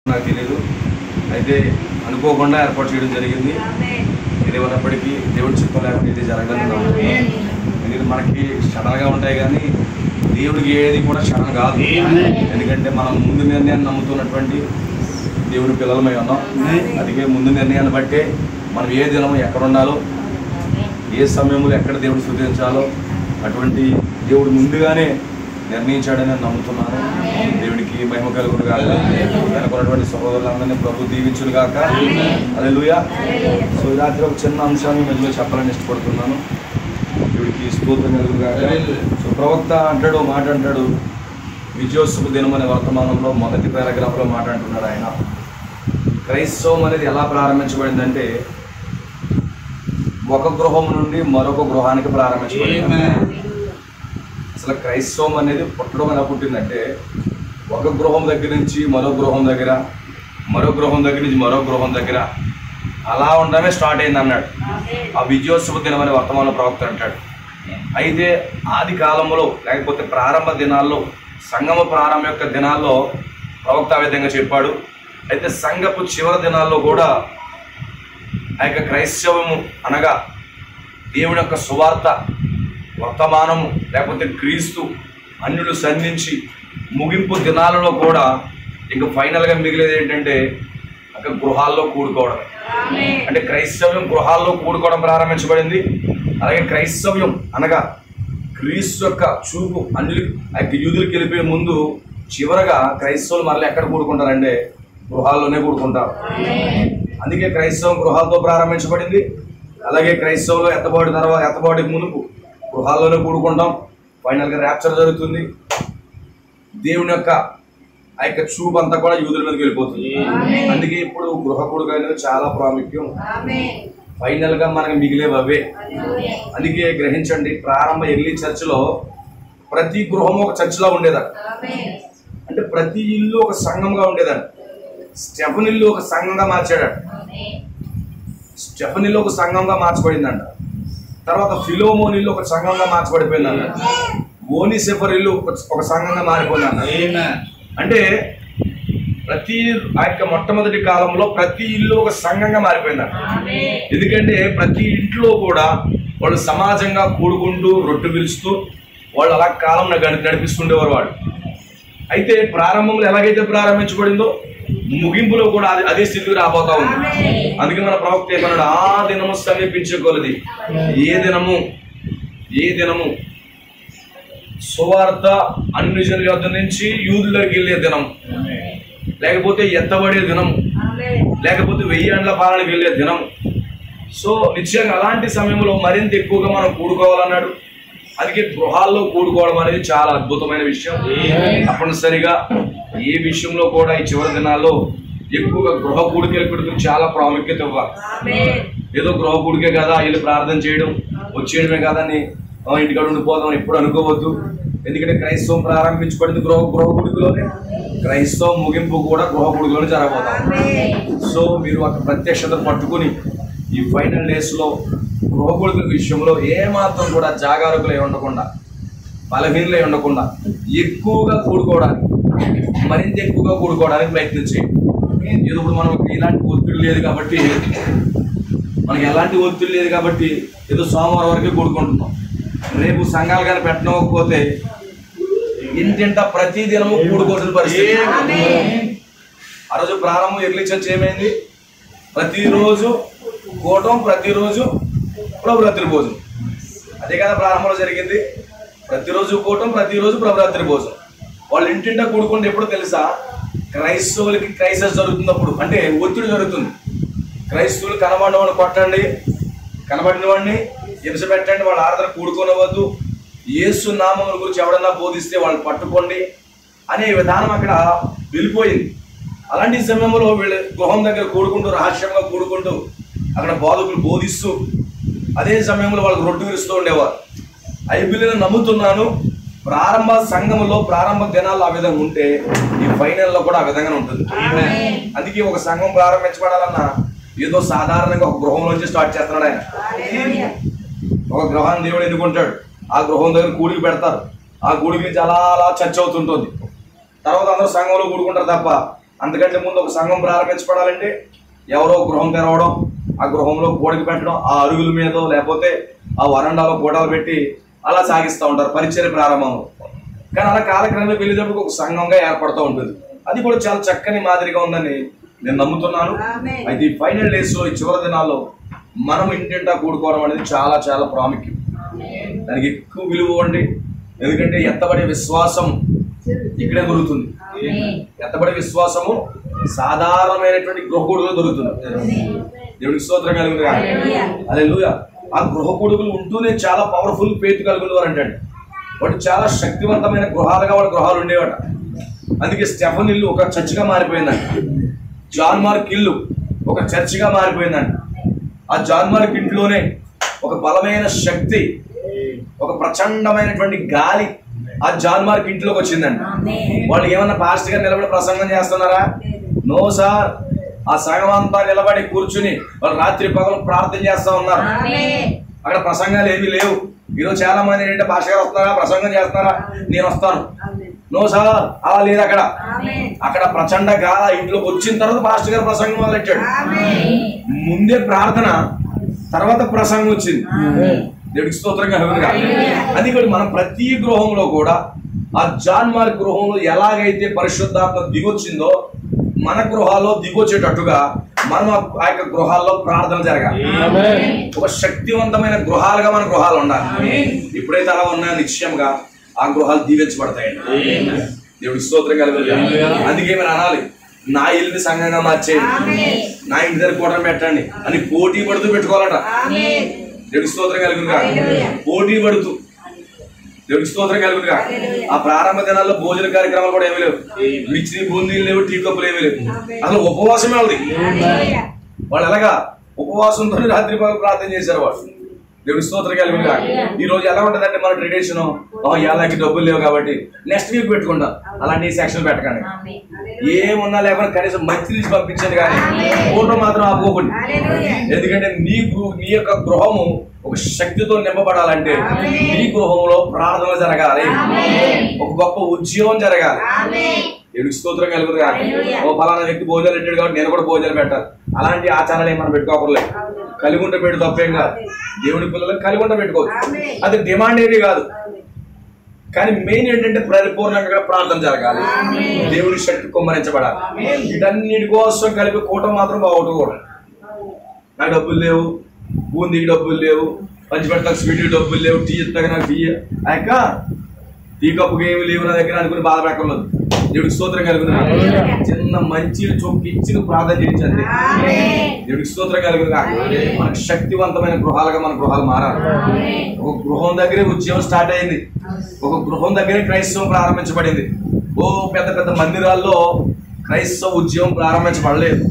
నాకు తెలియదు. అయితే అనుకోకుండా ఏర్పాటు చేయడం జరిగింది. ఇది ఉన్నప్పటికీ దేవుడి చిత్తం లేకుండా ఇది జరగడం. ఎందుకంటే మనకి క్షణంగా ఉంటాయి కానీ దేవుడికి ఏది కూడా క్షణం కాదు. ఎందుకంటే మనం ముందు నిర్ణయాన్ని నమ్ముతున్నటువంటి దేవుడి పిల్లలమై ఉన్నాం. అందుకే ముందు నిర్ణయాన్ని బట్టే మనం ఏ దినం ఎక్కడ ఉండాలో, ఏ సమయంలో ఎక్కడ దేవుడు స్తుతించాలో అటువంటి దేవుడు ముందుగానే నిర్ణయించాడని నేను నమ్ముతున్నాను. దేవుడికి మహిమ కలుగును గాక. వెనకున్నటువంటి సహోదరులందరినీ ప్రభు దీవించును గాక. హల్లెలూయా. సో ఈ రాత్రి ఒక చిన్న అంశాన్ని మధ్యలో చెప్పాలని ఇష్టపడుతున్నాను. దేవుడికి స్తోత్రం కలుగును గాక. సో ప్రవక్త అంటాడు, మాట అంటాడు, విజయోత్సవ దినం అనే వర్తమానంలో మొదటి పారాగ్రాఫ్లో మాట అంటున్నాడు ఆయన. క్రైస్తవం అనేది ఎలా ప్రారంభించబడిందంటే ఒక గృహం నుండి మరొక గృహానికి ప్రారంభించబడింది. అసలు క్రైస్తవం అనేది పుట్టడం ఎలా పుట్టిందంటే ఒక గృహం దగ్గర నుంచి మరో గృహం దగ్గర, మరో గృహం దగ్గర నుంచి మరో గృహం దగ్గర అలా ఉండడమే స్టార్ట్ అయింది అన్నాడు. ఆ విజయోత్సవ దినం అనే వర్తమాన ప్రవక్త అంటాడు. అయితే ఆది కాలంలో లేకపోతే ప్రారంభ దినాల్లో, సంగమ ప్రారంభం యొక్క దినాల్లో ప్రవక్త ఆ విధంగా చెప్పాడు. అయితే సంఘపు చివరి దినాల్లో కూడా ఆ యొక్క క్రైస్తవము అనగా దేవుని యొక్క సువార్త వర్తమానము లేకపోతే క్రీస్తు అన్యులు సంధించి ముగింపు దినాలలో కూడా ఇంకా ఫైనల్గా మిగిలేది ఏంటంటే అక్కడ గృహాల్లో కూడుకోవడం. అంటే క్రైస్తవ్యం గృహాల్లో కూడుకోవడం ప్రారంభించబడింది. అలాగే క్రైస్తవ్యం అనగా క్రీస్తు యొక్క చూపు అన్యులు ఆ యొక్క యూదులకు వెళ్ళిపోయే ముందు చివరగా క్రైస్తవులు మరలా ఎక్కడ కూడుకుంటారంటే గృహాల్లోనే కూడుకుంటారు. అందుకే క్రైస్తవం గృహాలతో ప్రారంభించబడింది. అలాగే క్రైస్తవులు ఎత్తబాటుకి మునుపు గృహాల్లోనే కూడుకుంటాం. ఫైనల్గా ర్యాప్చర్ జరుగుతుంది. దేవుని యొక్క ఆ యొక్క చూపు అంతా కూడా యూదుల మీదకి వెళ్ళిపోతుంది. అందుకే ఇప్పుడు గృహ కూడుక అనేది చాలా ప్రాముఖ్యం. ఫైనల్గా మనకు మిగిలేవి అవే. అందుకే గ్రహించండి, ప్రారంభ ఎర్లీ చర్చిలో ప్రతి గృహము ఒక చర్చిలో ఉండేదట. అంటే ప్రతి ఇల్లు ఒక సంఘంగా ఉండేదట. స్టెఫెన్ ఇల్లు ఒక సంఘంగా మార్చాడట. స్టెఫెన్ ఇల్లు ఒక సంఘంగా మార్చబడిందంట. తర్వాత ఫిలోమోన్ ఇల్లు ఒక సంఘంగా మార్చబడిపోయిందంట. ఓనిసెఫర్ ఇల్లు ఒక సంఘంగా మారిపోయిందంట. అంటే ప్రతి ఆ యొక్క మొట్టమొదటి కాలంలో ప్రతి ఇల్లు ఒక సంఘంగా మారిపోయిందంట. ఎందుకంటే ప్రతి ఇంట్లో కూడా వాళ్ళు సమాజంగా కూడుకుంటూ రొట్టె పిలుస్తూ వాళ్ళు అలా కాలం నడిపిస్తుండేవారు వాళ్ళు. అయితే ప్రారంభంలో ఎలాగైతే ప్రారంభించబడిందో ముగింపులో కూడా అదే స్థితికి రాబోతా ఉంది. అందుకే మన ప్రవక్త ఏమన్నాడు, ఆ దినము సమీపించగలది. ఏ దినము సువార్త అన్ని జనుల యొద్ద నుంచి యూదులకు వెళ్ళే దినం, లేకపోతే ఎత్తబడే దినం, లేకపోతే 1000 ఏండ్ల పాలనకి వెళ్ళే దినం. సో నిశ్చయంగా అలాంటి సమయంలో మరింత ఎక్కువగా మనం కూడుకోవాలన్నాడు. అందుకే గృహాల్లో కూడుకోవడం అనేది చాలా అద్భుతమైన విషయం. తప్పనిసరిగా ఏ విషయంలో కూడా ఈ చివరి దినాల్లో ఎక్కువగా గృహ కూడికలకు చాలా ప్రాముఖ్యత ఇవ్వాలి. ఏదో గృహ కూడికే కదా వీళ్ళు ప్రార్థన చేయడం వచ్చేయడమే కదా అని ఇంటికాడ ఉండిపోదాం ఎప్పుడు అనుకోవద్దు. ఎందుకంటే క్రైస్తవం ప్రారంభించబడింది గృహ కూడికలోనే, క్రైస్తవం ముగింపు కూడా గృహ కూడికలోనే జరగబోతాం. సో మీరు ఒక ప్రత్యక్షత పట్టుకుని ఈ ఫైనల్ డేస్లో గృహ కూడికల విషయంలో ఏమాత్రం కూడా జాగారకులై ఉండకుండా, బలహీనలై ఉండకుండా ఎక్కువగా కూడుకోవడానికి, మరింత ఎక్కువగా కూడుకోవడానికి ప్రయత్నం చేయండి. ఏదో ఇప్పుడు మనం ఇలాంటి ఒత్తిడి లేదు కాబట్టి, మనకి ఎలాంటి ఒత్తిడి లేదు కాబట్టి ఏదో సోమవారం వరకే కూడుకుంటున్నాం. రేపు సంఘాలు కానీ పెట్టకపోతే ఇంటింట ప్రతి దినము కూడుకోవాల్సిన పరిస్థితి. ఆ రోజు ప్రారంభం ఎర్లీ చర్చ్ ఏమైంది? ప్రతిరోజు కూటం, ప్రతిరోజు ప్రభురాత్రి భోజనం. అదే కదా ప్రారంభంలో జరిగింది. ప్రతిరోజు కూటం, ప్రతిరోజు ప్రభురాత్రి భోజనం. వాళ్ళు ఇంటింటా కూడుకుంటే ఎప్పుడు తెలుసా? క్రైస్తవులకి క్రైసిస్ జరుగుతున్నప్పుడు, అంటే ఒత్తిడి జరుగుతుంది. క్రైస్తవులు కనబడిన వాడిని కొట్టండి, కనబడిన వాడిని హింస పెట్టండి, వాళ్ళ ఆరాధన కూడుకోనవద్దు, యేసు నామం గురించి ఎవడన్నా బోధిస్తే వాళ్ళు పట్టుకోండి అనే విధానం అక్కడ వెళ్ళిపోయింది. అలాంటి సమయంలో వీళ్ళు గృహం దగ్గర కూడుకుంటూ, రహస్యంగా కూడుకుంటూ అక్కడ బోధకులు బోధిస్తూ అదే సమయంలో వాళ్ళకి రొట్టె విరుస్తూ ఉండేవారు. బైబిల్ని నమ్ముతున్నాను, ప్రారంభ సంఘంలో ప్రారంభ దినాల్లో ఆ విధంగా ఉంటే ఈ ఫైనల్లో కూడా ఆ విధంగానే ఉంటుంది. అందుకే ఒక సంఘం ప్రారంభించబడాలన్నా ఏదో సాధారణంగా ఒక గృహం నుంచి స్టార్ట్ చేస్తున్నాడు ఆయన. ఒక గృహాన్ని దేవుడు ఎన్నుకుంటాడు, ఆ గృహం దగ్గర కూడికి పెడతారు, ఆ కూడికి నుంచి అలా చర్చ అవుతుంటుంది. తర్వాత అందరూ సంఘంలో కూడుకుంటారు తప్ప అంతకంటే ముందు ఒక సంఘం ప్రారంభించబడాలంటే ఎవరో గృహం తెరవడం, ఆ గృహంలో గోడకి పెట్టడం, ఆ అరుగుల మీద లేకపోతే ఆ వరండాలో గోడలు పెట్టి అలా సాగిస్తూ ఉంటారు పరిచర్య ప్రారంభం. కానీ అలా కాలక్రమంలో వెళ్ళేటప్పుడు ఒక సంఘంగా ఏర్పడుతూ ఉంటుంది. అది కూడా చాలా చక్కని మాదిరిగా ఉందని నేను నమ్ముతున్నాను. అయితే ఈ ఫైనల్ డేస్లో, ఈ చివరి దినాల్లో మనం ఇంటింటా కూడుకోవడం అనేది చాలా చాలా ప్రాముఖ్యం. దానికి ఎక్కువ విలువ ఇవ్వండి. ఎందుకంటే ఎత్తబడే విశ్వాసం ఇక్కడే దొరుకుతుంది. ఎత్తబడే విశ్వాసము సాధారణమైనటువంటి గృహకూడులో దొరుకుతుంది. దేవుడికి స్తోత్రం కలుగుతుంది. హల్లెలూయా. ఆ గృహకూడుకులు ఉంటూనే చాలా పవర్ఫుల్ ఫెయిత్ కలుగుతారు అంటాడు. వాడు చాలా శక్తివంతమైన గృహాలుగా వాడు గృహాలు ఉండేవాట. అందుకే స్టెఫన్ ఇల్లు ఒక చర్చిగా మారిపోయిందంట. జాన్ మార్క్ ఇల్లు ఒక చర్చిగా మారిపోయిందంట. ఆ జాన్ మార్క్ ఇంట్లోనే ఒక బలమైన శక్తి, ఒక ప్రచండమైనటువంటి గాలి ఆ జాన్ మార్క్ ఇంట్లోకి వచ్చిందండి. వాళ్ళు ఏమన్నా పాస్టర్ గారు నిలబడి ప్రసంగం చేస్తున్నారా? No sir. ఆ సంఘం అంతా నిలబడి కూర్చుని వాళ్ళు రాత్రి పగలు ప్రార్థన చేస్తా ఉన్నారు. అక్కడ ప్రసంగాలు ఏమీ లేవు. ఈరోజు చాలా మంది ఏంటంటే పాస్టర్ గారు వస్తున్నారా, ప్రసంగం చేస్తున్నారా, నేను వస్తాను. నో సార్, అలా లేదు. అక్కడ ప్రచండ గాలి ఇంట్లోకి వచ్చిన తర్వాత పాస్టర్ గారు ప్రసంగం మొదలెట్టాడు. ముందే ప్రార్థన, తర్వాత ప్రసంగం వచ్చింది. దేవుడికి స్తోత్రంగా. అది కూడా మనం ప్రతి గృహంలో కూడా ఆ జాన్ మార్క్ గృహంలో ఎలాగైతే పరిశుద్ధాత్మ దిగొచ్చిందో మన గృహాల్లో దిగొచ్చేటట్టుగా మనం ఆ యొక్క గృహాల్లో ప్రార్థన జరగాలి. ఒక శక్తివంతమైన గృహాలుగా మన గృహాలు ఉండాలి. ఎప్పుడైతే అలా ఉన్నాయో నిశ్చయంగా ఆ గృహాలు దీవించబడతాయండి. దేవుడికి స్తోత్రం కలుగుతుంది. అందుకే మీరు అనాలి, నా ఇల్లుని సంఘంగా మార్చేయండి, నా ఇంటి దగ్గర కూటమి పెట్టండి అని పోటీ పడుతూ పెట్టుకోవాలట. దేవుడికి స్తోత్రం కలుగునుగా. పోటీ పడుతూ దేవుడికి స్తోత్రం కలుగునుగా. ఆ ప్రారంభ దినాల్లో భోజన కార్యక్రమాలు కూడా ఏమీ లేవు. మిర్చి బూందీలు లేవు, టీ కప్పులు ఏమీ లేవు. అసలు ఉపవాసమే ఉంది. వాళ్ళు ఎలాగా ఉపవాసంతో రాత్రి పగలు ప్రార్థన చేశారు వాళ్ళు. దేవుడి స్తోత్రం కలుగునుగా. ఈ రోజు ఎలా ఉంటుందంటే మన ట్రెడిషన్, ఏళ్ళకి డబ్బులు లేవు కాబట్టి నెక్స్ట్ వీక్ పెట్టుకుంటాం. అలాంటి సెక్షన్ పెట్టకండి. ఏమున్నా లేకుండా కనీసం మంచి తీసి పంపించండి, కానీ ఫోటో మాత్రం ఆపుకోకండి. ఎందుకంటే నీ యొక్క గృహము ఒక శక్తితో నింపబడాలంటే నీ గృహంలో ప్రార్థన జరగాలి, ఒక గొప్ప ఉద్యోగం జరగాలి. దేవుడికి స్తోత్రం కలుగునుగా. ఓ ఫలానా వ్యక్తి భోజనాలు పెట్టాడు కాబట్టి నేను కూడా భోజనాలు పెట్టాలి, అలాంటి ఆచారాలు ఏమైనా పెట్టుకోకర్లేదు. కలిగి ఉంటే పెట్టు, తప్పేం కాదు. దేవుడి పిల్లలకు కలిగి ఉంటే పెట్టుకోవచ్చు, అది డిమాండ్ ఏది కాదు. కానీ మెయిన్ ఏంటంటే పరిపూర్ణంగా ప్రార్థన జరగాలి, దేవుడి శక్తి కుమ్మరించబడాలి. వీటన్నిటి కోసం కలిపి కూటం మాత్రం బాగొట్టుకోవడం. నాకు డబ్బులు లేవు, బూందీకి డబ్బులు లేవు, పంచిపెట్టకు స్వీట్కి డబ్బులు లేవు, టీ ఇస్తాక నాకు టీ అయ్యాక టీ కప్పుకి ఏమి లేవు నా దగ్గర అనుకుని బాధపడకలేదు. దేవుడికి స్తోత్రం కలుగుతుంది. చిన్న మంచి చొక్కి ఇచ్చి ప్రార్థన చేయించండి. దేవుడికి స్తోత్రం కలుగుతుంది. మనకు శక్తివంతమైన గృహాలుగా మన గృహాలు మారాలి. ఒక గృహం దగ్గరే ఉద్యమం స్టార్ట్ అయింది. ఒక గృహం దగ్గరే క్రైస్తవం ప్రారంభించబడింది. ఓ పెద్ద పెద్ద మందిరాల్లో క్రైస్తవ ఉద్యమం ప్రారంభించబడలేదు.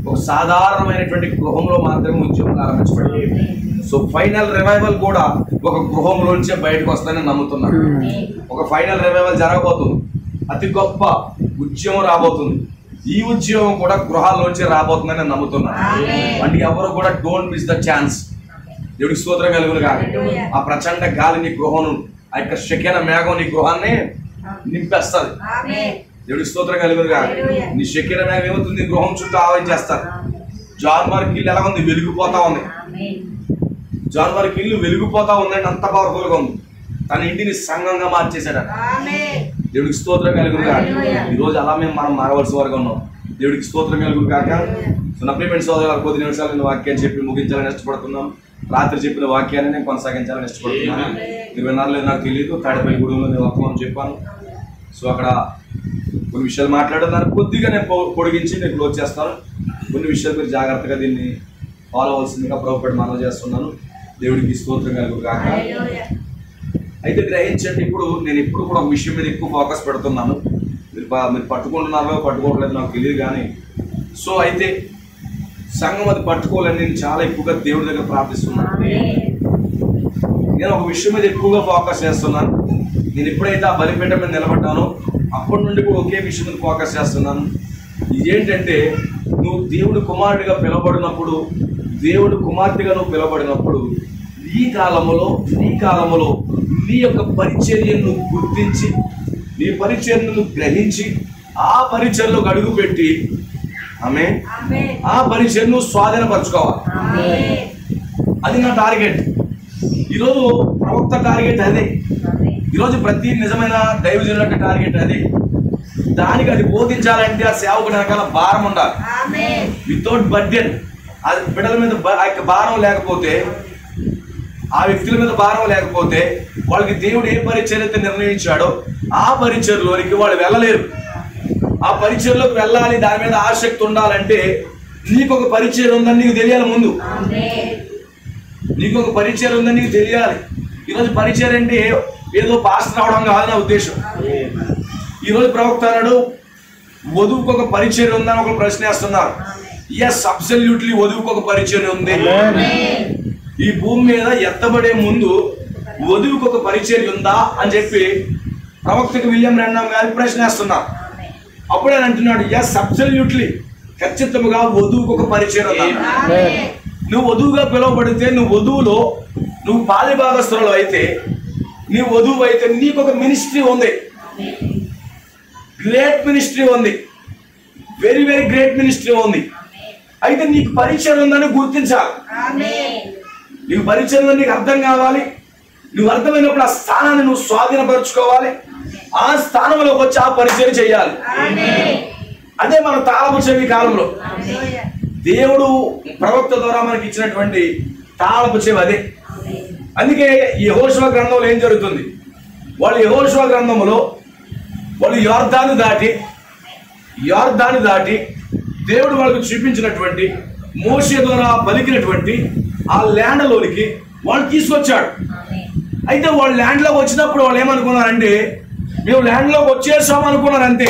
ఒక సాధారణమైనటువంటి గృహంలో మాత్రమే ఉద్యమం ప్రారంభించబడింది. సో ఫైనల్ రివైవల్ కూడా ఒక గృహంలోంచే బయటకు వస్తానని నమ్ముతున్నాను. ఒక ఫైనల్ రివైవల్ జరగబోతుంది. అతి గొప్ప ఉద్యమం రాబోతుంది. ఈ ఉద్యమం కూడా గృహాల్లోంచి రాబోతుందని నేను నమ్ముతున్నాను. అంటే ఎవరు కూడా డోంట్ మిస్ ద ఛాన్స్. దేవుడికి స్తోత్రం కలుగునుగా. ఆ ప్రచండ గాలి నీ గృహం, ఆ యొక్క శకిన మేఘం నీ గృహాన్ని నింపేస్తుంది. దేవుడికి స్తోత్రం కలుగునుగా. నీ శకిన మేఘం ఏమవుతుంది, గృహం చుట్టూ ఆవరించేస్తారు. జాన్ మార్క్ ఇల్లు ఎలా ఉంది, వెలిగిపోతా ఉంది. జాన్ మార్క్ ఇల్లు వెలిగిపోతా ఉందండి, అంత పవర్ఫుల్గా ఉంది. తన ఇంటిని సంఘంగా మార్చేశాడు. దేవుడికి స్తోత్రం కలుగునుగా. ఈరోజు అలా మనం మారవలసిన వారుగా ఉన్నాం. దేవుడికి స్తోత్రం కలుగును కాక. సో నా ప్రియమైన సోదరులు, కొద్ది నిమిషాలు నేను వాక్యాన్ని చెప్పి ముగించాలని ఇష్టపడుతున్నాను. రాత్రి చెప్పిన వాక్యాన్ని నేను కొనసాగించాలని ఇష్టపడుతున్నాను. మీరు విన్నారో లేదో నాకు తెలియదు. తాడేపల్లి గూడెంలో నేను వర్తమానం చెప్పాను. సో అక్కడ కొన్ని విషయాలు మాట్లాడేదాన్ని కొద్దిగా నేను పొడిగించి నేను క్లోజ్ చేస్తాను. కొన్ని విషయాలు మీరు జాగ్రత్తగా దీన్ని ఫాలో అవ్వాల్సిందిగా ప్రభుపేట మనవి చేస్తున్నాను. దేవుడికి స్తోత్రం కలుగును కాక. అయితే గ్రహించండి, ఇప్పుడు నేను ఎప్పుడు కూడా ఒక విషయం మీద ఎక్కువ ఫోకస్ పెడుతున్నాను. మీరు పట్టుకుంటున్నారో పట్టుకోవట్లేదు నాకు తెలియదు, కానీ సో అయితే సంఘం అది పట్టుకోవాలని నేను చాలా ఎక్కువగా దేవుడి దగ్గర ప్రార్థిస్తున్నాను. నేను ఒక విషయం మీద ఎక్కువగా ఫోకస్ చేస్తున్నాను. నేను ఎప్పుడైతే ఆ బలిపేట మీద నిలబడ్డానో అప్పటి నుండి కూడా ఒకే విషయం మీద ఫోకస్ చేస్తున్నాను. ఇదేంటంటే, నువ్వు దేవుడి కుమారుడిగా పిలవబడినప్పుడు, దేవుడి కుమార్తెగా నువ్వు పిలవబడినప్పుడు ఈ కాలంలో నీ యొక్క పరిచర్యను గుర్తించి, నీ పరిచర్యను గ్రహించి ఆ పరిచర్లోకి అడుగు పెట్టి ఆమె ఆ పరిచర్ను స్వాధీనపరచుకోవాలి. అది నా టార్గెట్. ఈరోజు ప్రవక్త టార్గెట్ అదే. ఈరోజు ప్రతి నిజమైన దైవజనుల యొక్క టార్గెట్ అదే. దానికి అది బోధించాలంటే ఆ సేవకుడి వెనకాల భారం ఉండాలి. వితౌట్ బర్డెన్, ఆ బిడ్డల మీద భారం లేకపోతే, ఆ వ్యక్తుల మీద భారం లేకపోతే, వాళ్ళకి దేవుడు ఏ పరిచర్య అయితే నిర్ణయించాడో ఆ పరిచర్లోనికి వాళ్ళు వెళ్ళలేరు. ఆ పరిచర్లోకి వెళ్ళాలి, దాని మీద ఆసక్తి ఉండాలంటే నీకు ఒక పరిచయం ఉందని నీకు తెలియాలి. ముందు నీకు ఒక పరిచయం ఉందని నీకు తెలియాలి. ఈరోజు పరిచయం అంటే ఏదో పాస్టర్ అవడం కాదు నా ఉద్దేశం. ఈరోజు ప్రవక్త అన్నాడు వధువుకు ఒక పరిచయం ఉందని ఒకరు ప్రశ్న వేస్తున్నారు. ఎస్, అబ్సల్యూట్లీ వధువుకు ఒక పరిచయం ఉంది. ఈ భూమి మీద ఎత్తబడే ముందు వధువుకు ఒక పరిచయం ఉందా అని చెప్పి ప్రవక్తకు విలియం బ్రాన్హామ్ గారికి ప్రశ్న వేస్తున్నారు. అప్పుడే అంటున్నాడు, ఎస్ అబ్సల్యూట్లీ, ఖచ్చితంగా వధువుకు ఒక పరిచయం ఉందా. నువ్వు వధువుగా పిలువబడితే, నువ్వు వధువులో నువ్వు పాలిభాగస్తులు అయితే, నీ వధువు అయితే నీకు ఒక మినిస్ట్రీ ఉంది. గ్రేట్ మినిస్ట్రీ ఉంది. వెరీ వెరీ గ్రేట్ మినిస్ట్రీ ఉంది. అయితే నీకు పరిచయం ఉందని గుర్తించాలి. నీకు పరిచయం ఉందని నీకు అర్థం కావాలి. నువ్వు అర్థమైనప్పుడు ఆ స్థానాన్ని నువ్వు స్వాధీనపరచుకోవాలి. ఆ స్థానంలోకి వచ్చి ఆ పరిచయం చేయాలి. అదే మన తాళపు చెవి కాలంలో దేవుడు ప్రవక్త ద్వారా మనకి ఇచ్చినటువంటి తాళపు చెవి అదే. అందుకే యెహోషువ గ్రంథంలో ఏం జరుగుతుంది? వాళ్ళు యెహోషువ గ్రంథంలో వాళ్ళు యోర్దాను దాటి దేవుడు వాళ్ళకు చూపించినటువంటి, మోషే ద్వారా పలికినటువంటి ఆ ల్యాండ్లోనికి వాళ్ళు తీసుకొచ్చాడు. అయితే వాళ్ళు ల్యాండ్లోకి వచ్చినప్పుడు వాళ్ళు ఏమనుకున్నారంటే, మేము ల్యాండ్లోకి వచ్చేసాం అనుకున్నారు. అంతే,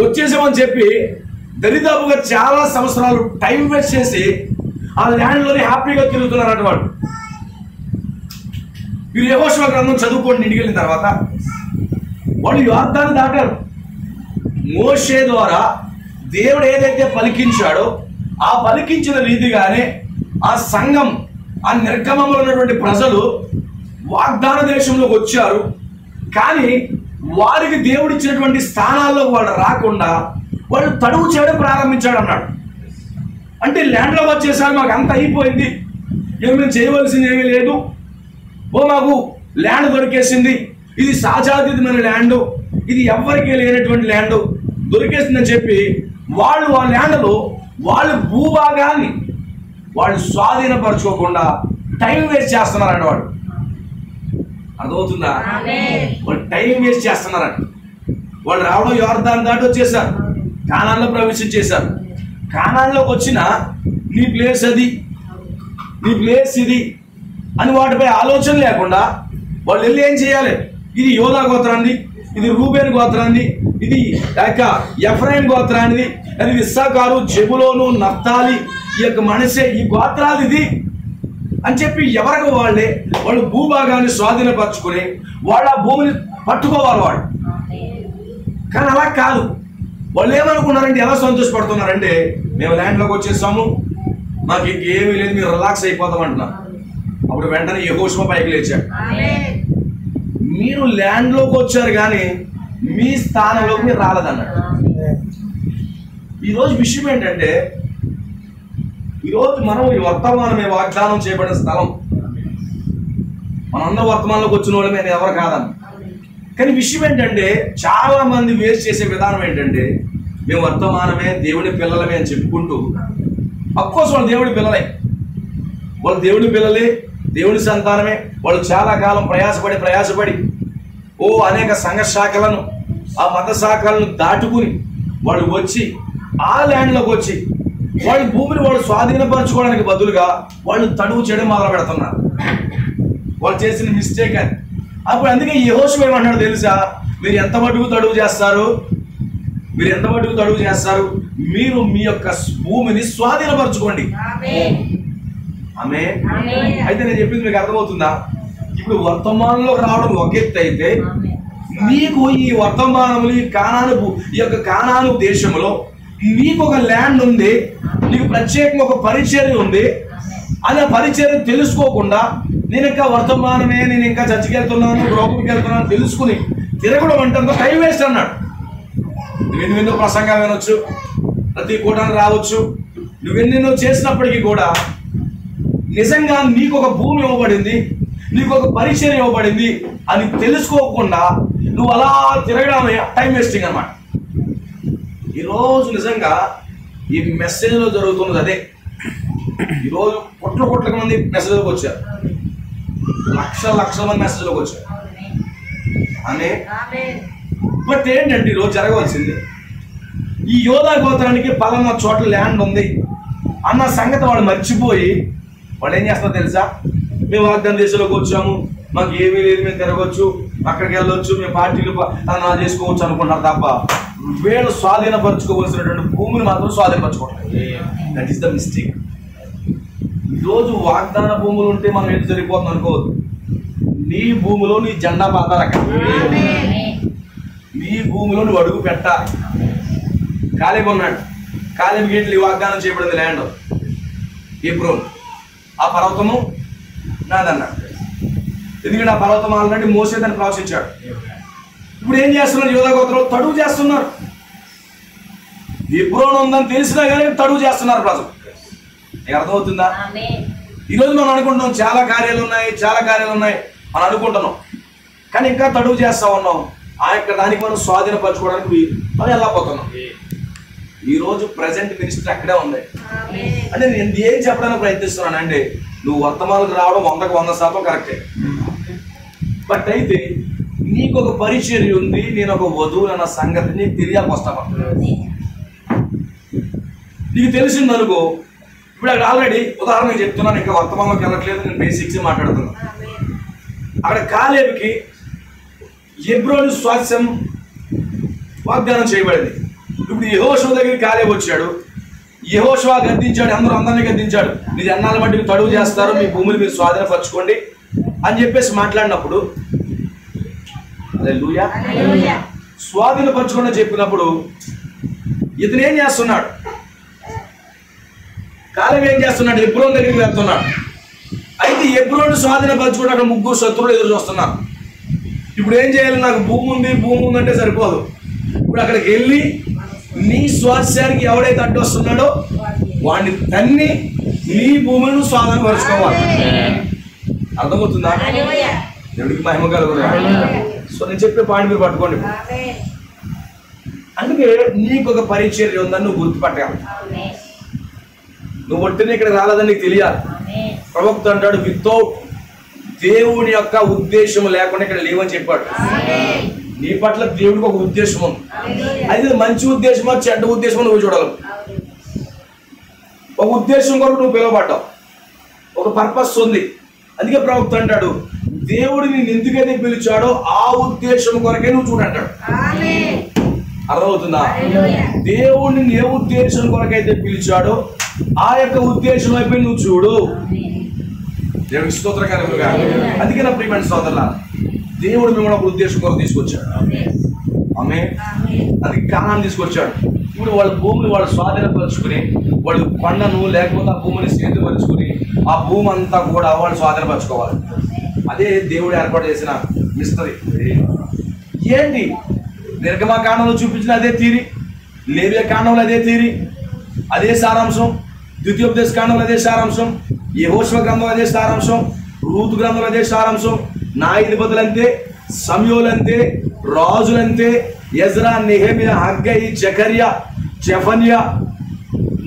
వచ్చేసామని చెప్పి దరిదాపుగా చాలా సంవత్సరాలు టైం వేస్ట్ చేసి ఆ ల్యాండ్లోనే హ్యాపీగా తిరుగుతున్నారట వాళ్ళు. మీరు యెహోషువ గ్రంథం చదువుకోండి. ఇంటికి వెళ్ళిన తర్వాత వాళ్ళు యోర్దాను దాటారు. మోషే ద్వారా దేవుడు ఏదైతే పలికించాడో ఆ పలికించిన రీతిగానే ఆ సంఘం, ఆ నిర్గమంలో ఉన్నటువంటి ప్రజలు వాగ్దాన దేశంలోకి వచ్చారు. కానీ వారికి దేవుడు ఇచ్చినటువంటి స్థానాల్లో వాళ్ళు రాకుండా వాళ్ళు తడువు చేయడం ప్రారంభించాడు అన్నాడు. అంటే ల్యాండ్లో వచ్చేసారి మాకు అంత అయిపోయింది, మేము చేయవలసింది ఏమీ లేదు, మాకు ల్యాండ్ దొరికేసింది, ఇది సాజాతీతమైన ల్యాండ్, ఇది ఎవ్వరికీ లేనటువంటి ల్యాండ్ దొరికేసిందని చెప్పి వాళ్ళు ఆ ల్యాండ్లో వాళ్ళ భూభాగాన్ని వాళ్ళు స్వాధీనపరచుకోకుండా టైం వేస్ట్ చేస్తున్నారంట. వాడు అర్థమవుతుందా? వాళ్ళు టైం వేస్ట్ చేస్తున్నారంట. వాళ్ళు రావడం యోర్దాను దాటి వచ్చేసారు, కానాన్లో ప్రవేశించేశారు. కానాన్లోకి వచ్చిన నీ ప్లేస్ అది, నీ ప్లేస్ ఇది అని వాటిపై ఆలోచన లేకుండా వాళ్ళు వెళ్ళి ఏం చేయాలి? ఇది యోధా గోత్రాన్ని, ఇది రూబేన్ గోత్రాన్ని, ఇది ఎఫ్రాయిం గోత్రాన్ని, అది ఇస్సాకారు, జెబులోను, నఫ్తాలి, ఈ యొక్క మనషే, ఈ గోత్రాలు ఇది అని చెప్పి ఎవరికి వాళ్ళు భూభాగాన్ని స్వాధీనపరచుకుని వాళ్ళు ఆ భూమిని పట్టుకోవాలి వాళ్ళు. కానీ అలా కాదు. వాళ్ళు ఏమనుకున్నారంటే, ఎలా సంతోషపడుతున్నారంటే, మేము ల్యాండ్లోకి వచ్చేసాము, మాకు ఇంకేమీ లేదు, మీరు రిలాక్స్ అయిపోతాం అంటున్నారు. అప్పుడు వెంటనే యెహోషువ పైకి లేచాడు. మీరు ల్యాండ్లోకి వచ్చారు కానీ మీ స్థానంలోకి మీరు రాలేదన్నాడు. ఈరోజు విషయం ఏంటంటే, ఈరోజు మనం ఈ వర్తమానమే వాగ్దానం చేయబడిన స్థలం. మనందరూ వర్తమానంలోకి వచ్చిన వాళ్ళు మేము ఎవరు కాదన్న. కానీ విషయం ఏంటంటే, చాలా మంది వేస్ట్ చేసే విధానం ఏంటంటే, మేము వర్తమానమే, దేవుని పిల్లలమే అని చెప్పుకుంటూ, అఫ్కోర్స్ వాళ్ళు దేవుడి పిల్లలే, వాళ్ళు దేవుడి పిల్లలే, దేవుని సంతానమే. వాళ్ళు చాలా కాలం ప్రయాసపడి అనేక సంఘ శాఖలను, ఆ మత శాఖలను దాటుకుని వాళ్ళు వచ్చి ఆ ల్యాండ్లోకి వచ్చి వాళ్ళ భూమిని వాళ్ళు స్వాధీనపరచుకోవడానికి బదులుగా వాళ్ళు తడువు చేయడం మొదలు పెడుతున్నారు. వాళ్ళు చేసిన మిస్టేక్ అని. అప్పుడు అందుకే యెహోషువ ఏమన్నాడు తెలుసా? మీరు ఎంత మటుకు తడువు చేస్తారు, మీరు మీ యొక్క భూమిని స్వాధీనపరచుకోండి. ఆమేన్. అయితే నేను చెప్పింది మీకు అర్థమవుతుందా? ఇప్పుడు వర్తమానంలో రావడం ఒక ఎత్తు అయితే, నీకు ఈ వర్తమానములు ఈ యొక్క కానాను దేశంలో నీకు ఒక ల్యాండ్ ఉంది, నీకు ప్రత్యేకంగా ఒక పరిచర్య ఉంది. అనే పరిచర్య తెలుసుకోకుండా నేను ఇంకా వర్తమానమే, నేను ఇంకా చర్చికి వెళ్తున్నాను, గ్రోపుకి వెళ్తున్నాను తెలుసుకుని తిరగడం అంటే టైం వేస్ట్ అన్నాడు. నువ్వెన్నెన్నో ప్రసంగాలు వినొచ్చు, ప్రతి కూటానికి రావచ్చు, నువ్వెన్నెన్నో చేసినప్పటికీ కూడా నిజంగా నీకు ఒక భూమి ఇవ్వబడింది, నీకు ఒక పరిచయం ఇవ్వబడింది అని తెలుసుకోకుండా నువ్వు అలా తిరగడమే టైం వేస్టింగ్ అన్నమాట. ఈరోజు నిజంగా ఈ మెసేజ్లో జరుగుతున్నది అదే. ఈరోజు కోట్ల మంది మెసేజ్లోకి వచ్చారు, లక్షల మంది మెసేజ్లోకి వచ్చారు అని. బట్ ఏంటంటే ఈరోజు జరగవలసింది, ఈ యోధా గోత్రానికి పలానా చోట్ల ల్యాండ్ ఉంది అన్న సంగతి వాళ్ళు మర్చిపోయి వాళ్ళు ఏం చేస్తారో తెలుసా? మేము వాగ్దాన దేశంలోకి వచ్చాము, మాకు ఏమీ లేదు, మేము తిరగవచ్చు, అక్కడికి వెళ్ళొచ్చు, మేము పార్టీలు చేసుకోవచ్చు అనుకుంటున్నారు తప్ప వీళ్ళు స్వాధీనపరచుకోవలసినటువంటి భూమిని మాత్రం స్వాధీనపరచుకోవట్లేదు. That is the mistake. ఈరోజు వాగ్దాన భూములు ఉంటే మనం ఏం సరిపోతుంది అనుకోవద్దు. నీ భూమిలో నీ జెండా పాతాలక, నీ భూమిలో నువ్వు అడుగు పెట్టాలి. కాలేబు ఉన్నాడు, కాలేబు గేట్లు వాగ్దానం చేయబడింది ల్యాండ్ హెబ్రోన్. ఆ పర్వతము నాదన్నాడు, ఎందుకంటే ఆ పర్వతం ఆల్రెడీ మోసే దాన్ని ప్రవచించాడు. ఇప్పుడు ఏం చేస్తున్నారు? యోధా గోత్రంలో తడువు చేస్తున్నారు. హెబ్రోన్ ఉందని తెలిసినా కానీ తడువు చేస్తున్నారు ప్రజలు. నీకు అర్థమవుతుందా? ఈరోజు మనం అనుకుంటున్నాం చాలా కార్యాలు ఉన్నాయి మనం అనుకుంటున్నాం, కానీ ఇంకా తడువు చేస్తా ఉన్నాం. ఆ యొక్క దానికి మనం స్వాధీనపరచుకోవడానికి మనం వెళ్ళకపోతున్నాం. ఈరోజు ప్రజెంట్ మినిస్టర్ అక్కడే ఉంది. అంటే నేను ఏం చెప్పడానికి ప్రయత్నిస్తున్నానంటే, నువ్వు వర్తమానాలకు రావడం 100% కరెక్టే. బట్ అయితే నీకు ఒక పరిచర్య ఉంది, నేను ఒక వధువు అన్న సంగతి నీకు తెలియాకొస్తాను. నీకు తెలిసిందనుకో, ఇప్పుడు అక్కడ ఆల్రెడీ ఉదాహరణకు చెప్తున్నాను, ఇంకా వర్తమానంలోకి వెళ్ళట్లేదు, నేను బేసిక్స్ మాట్లాడుతున్నాను. అక్కడ కాలేబుకి హెబ్రోను స్వాస్థ్యం వాగ్దానం చేయబడింది. ఇప్పుడు యెహోషువ దగ్గరికి కాలేబు వచ్చాడు, యెహోషువ గద్దించాడు, అందరినీ గద్దించాడు, మీ అన్నాల మట్టికి తడువు చేస్తారు, మీ భూములు మీరు స్వాధీనపరచుకోండి అని చెప్పేసి మాట్లాడినప్పుడు, హల్లెలూయా, స్వాధీనపరచుకోండి చెప్పినప్పుడు ఇతను ఏం చేస్తున్నాడు? కాలేబు ఏం చేస్తున్నాడు? హెబ్రోను దగ్గరికి వెళ్తున్నాడు. అయితే హెబ్రోను స్వాధీనపరచుకోవడం అక్కడ 3 శత్రువులు ఎదురు చూస్తున్నారు. ఇప్పుడు ఏం చేయాలి? నాకు భూమి ఉందంటే సరిపోదు. ఇప్పుడు అక్కడికి వెళ్ళి నీ స్వాస్థ్యానికి ఎవడైతే అడ్డు వస్తున్నాడో వాడిని తన్ని నీ భూములను స్వాధీనపరచుకోవాలి. అర్థమవుతుందా? దేవుడికి మహిమ కలుగుతుంది. సో నేను చెప్పే పాయింట్ మీరు పట్టుకోండి. అందుకే నీకు ఒక పరిచర్య ఉందని నువ్వు గుర్తుపట్టాలి. నువ్వు ఒట్టిని ఇక్కడ రాలేదని నీకు తెలియాలి. ప్రవక్త అంటాడు, వితౌట్ దేవుని యొక్క ఉద్దేశం లేకుండా ఇక్కడ లేవని చెప్పాడు. నీ పట్ల దేవుడికి ఒక ఉద్దేశం ఉంది. అయితే మంచి ఉద్దేశమో చెడ్డ ఉద్దేశమో నువ్వు చూడాలి. ఒక ఉద్దేశం కొరకు నువ్వు పిలువబడ్డావు, ఒక పర్పస్ ఉంది. అందుకే ప్రవక్త అంటాడు, దేవుడు నేను ఎందుకైతే పిలిచాడో ఆ ఉద్దేశం కొరకే నువ్వు చూడంటాడు. అర్థమవుతుందా? దేవుడిని ఏ ఉద్దేశం కొరకైతే పిలిచాడో ఆ యొక్క ఉద్దేశం అయిపోయి నువ్వు చూడు. దేవుడికి స్తోత్రకరంగా. అందుకే నా ప్రియమైన సోదరులా, దేవుడు మిమ్మల్ని ఒక ఉద్దేశం కొరకు తీసుకొచ్చాడు. ఆమేన్. అది కానాన్ని తీసుకొచ్చాడు. ఇప్పుడు వాళ్ళ భూమిని వాళ్ళు స్వాధీనపరుచుకుని, వాళ్ళు కొండను లేకపోతే ఆ భూమిని సేతుపరుచుకుని ఆ భూమి అంతా కూడా వాళ్ళు స్వాధీనపరచుకోవాలి. అదే దేవుడు ఏర్పాటు చేసిన మిస్టరీ. ఏంటి? నిర్గమకాండంలో చూపించిన అదే తీరి, లేవియా కాండంలో అదే తీరి, అదే సారాంశం, ద్వితీయోపదేశ కాండంలో అదే సారాంశం, యెహోషువ గ్రంథంలో అదే సారాంశం, రూతు గ్రంథంలో అదే సారాంశం, న్యాయాధిపతులంతే, సమూయేలంతే, రాజులంతే, ఎజ్రా, నెహెమియా, హగ్గై, జకర్యా, జెఫన్యా,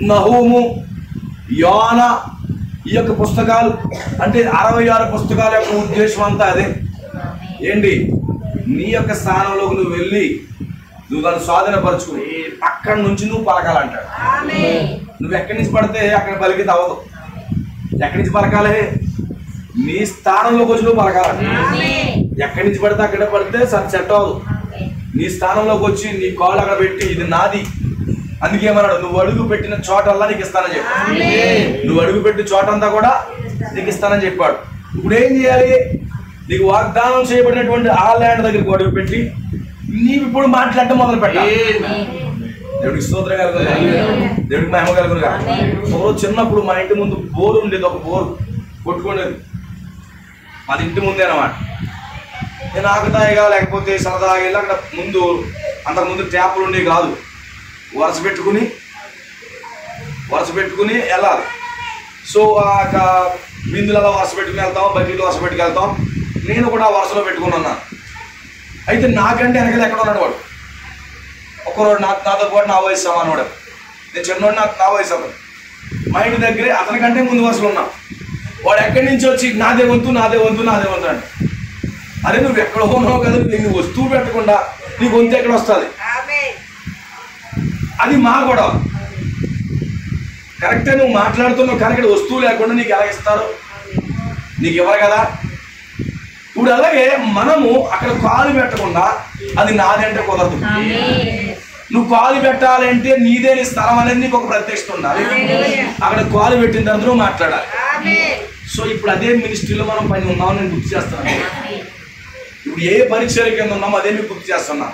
నహూము, యోనా, ఈ యొక్క పుస్తకాలు అంటే 66 పుస్తకాల యొక్క ఉద్దేశం అంతా అదే. ఏంటి? నీ యొక్క స్థానంలోకి నువ్వు వెళ్ళి నువ్వు దాన్ని స్వాధీనపరచుకుని అక్కడి నుంచి నువ్వు పలకాలంటాడు. నువ్వు ఎక్కడి నుంచి పడితే అక్కడ పలికితే అవ్వదు. ఎక్కడి నుంచి పలకాలి? నీ స్థానంలోకి వచ్చి నువ్వు పలకాలంట. ఎక్కడి నుంచి పడితే అక్కడ పడితే సెట్ అవ్వదు. నీ స్థానంలోకి వచ్చి నీ కాళ్ళు అక్కడ పెట్టి ఇది నాది. అందుకేమన్నాడు? నువ్వు అడుగు పెట్టిన చోటల్లా నీకు ఇస్తానని చెప్పాడు. నువ్వు అడుగు పెట్టిన చోటంతా కూడా నీకు ఇస్తానని చెప్పాడు. ఇప్పుడు ఏం చేయాలి? నీకు వాగ్దానం చేయబడినటువంటి ఆ ల్యాండ్ దగ్గరికి అడుగు పెట్టి నీవు ఇప్పుడు మాట్లాడటం మొదలు పెట్టాలి. దేవుడికి స్తోత్రం కలుగును, దేవుడికి మహిమ కలుగును. ఒకరోజు చిన్నప్పుడు మా ఇంటి ముందు బోరు ఉండేది, ఒక బోరు కొట్టుకునేది. మాది ఇంటి ముందే అన్నమాట. నేను ఆకతాయిగా లేకపోతే సరదాగా వెళ్ళి అక్కడ ముందు అంతకుముందు ట్యాపులు ఉండేవి కాదు, వరుస పెట్టుకుని వెళ్ళాలి. సో బిందులలో వరుస పెట్టుకుని వెళ్తాం, బకెట్లో వరుస పెట్టుకు వెళ్తాం. నేను కూడా వరుసలో పెట్టుకుని ఉన్నాను. అయితే నాకంటే వెనకలు ఎక్కడ ఉన్నాడు వాడు, ఒక్కరోడు నాతో పాటు నా వయసు సమానం వాడు. నేను చిన్నోడు, నా వయసు అతను. మా ఇంటి దగ్గరే అతనికంటే ముందు వరుసలో ఉన్నాం. వాడు ఎక్కడి నుంచి వచ్చి నాదే వంతు అంటే, అరే నువ్వు ఎక్కడ ఉన్నావు కదా, నీకు వస్తువు పెట్టకుండా నీ గొంతు ఎక్కడ వస్తుంది? అది మా గొడవ. కరెక్టే, నువ్వు మాట్లాడుతున్నావు కానీ ఇక్కడ వస్తువు లేకుండా నీకు ఎలా ఇస్తారు? నీకు ఇవ్వరు కదా. ఇప్పుడు అలాగే మనము అక్కడ కాలు పెట్టకుండా అది నాదంటే కుదరదు. నువ్వు కాలు పెట్టాలంటే నీదే స్థలం అనేది నీకు ఒక ప్రత్యక్షత ఉండాలి. అక్కడ కాలు పెట్టిన తర్వాత నువ్వు మాట్లాడాలి. సో ఇప్పుడు అదే మినిస్ట్రీలో మనం పని ఉన్నామని నేను గుర్తు చేస్తున్నాను. ఇప్పుడు ఏ పరిచర్య కింద ఉన్నామో అదే మీకు గుర్తు చేస్తున్నా.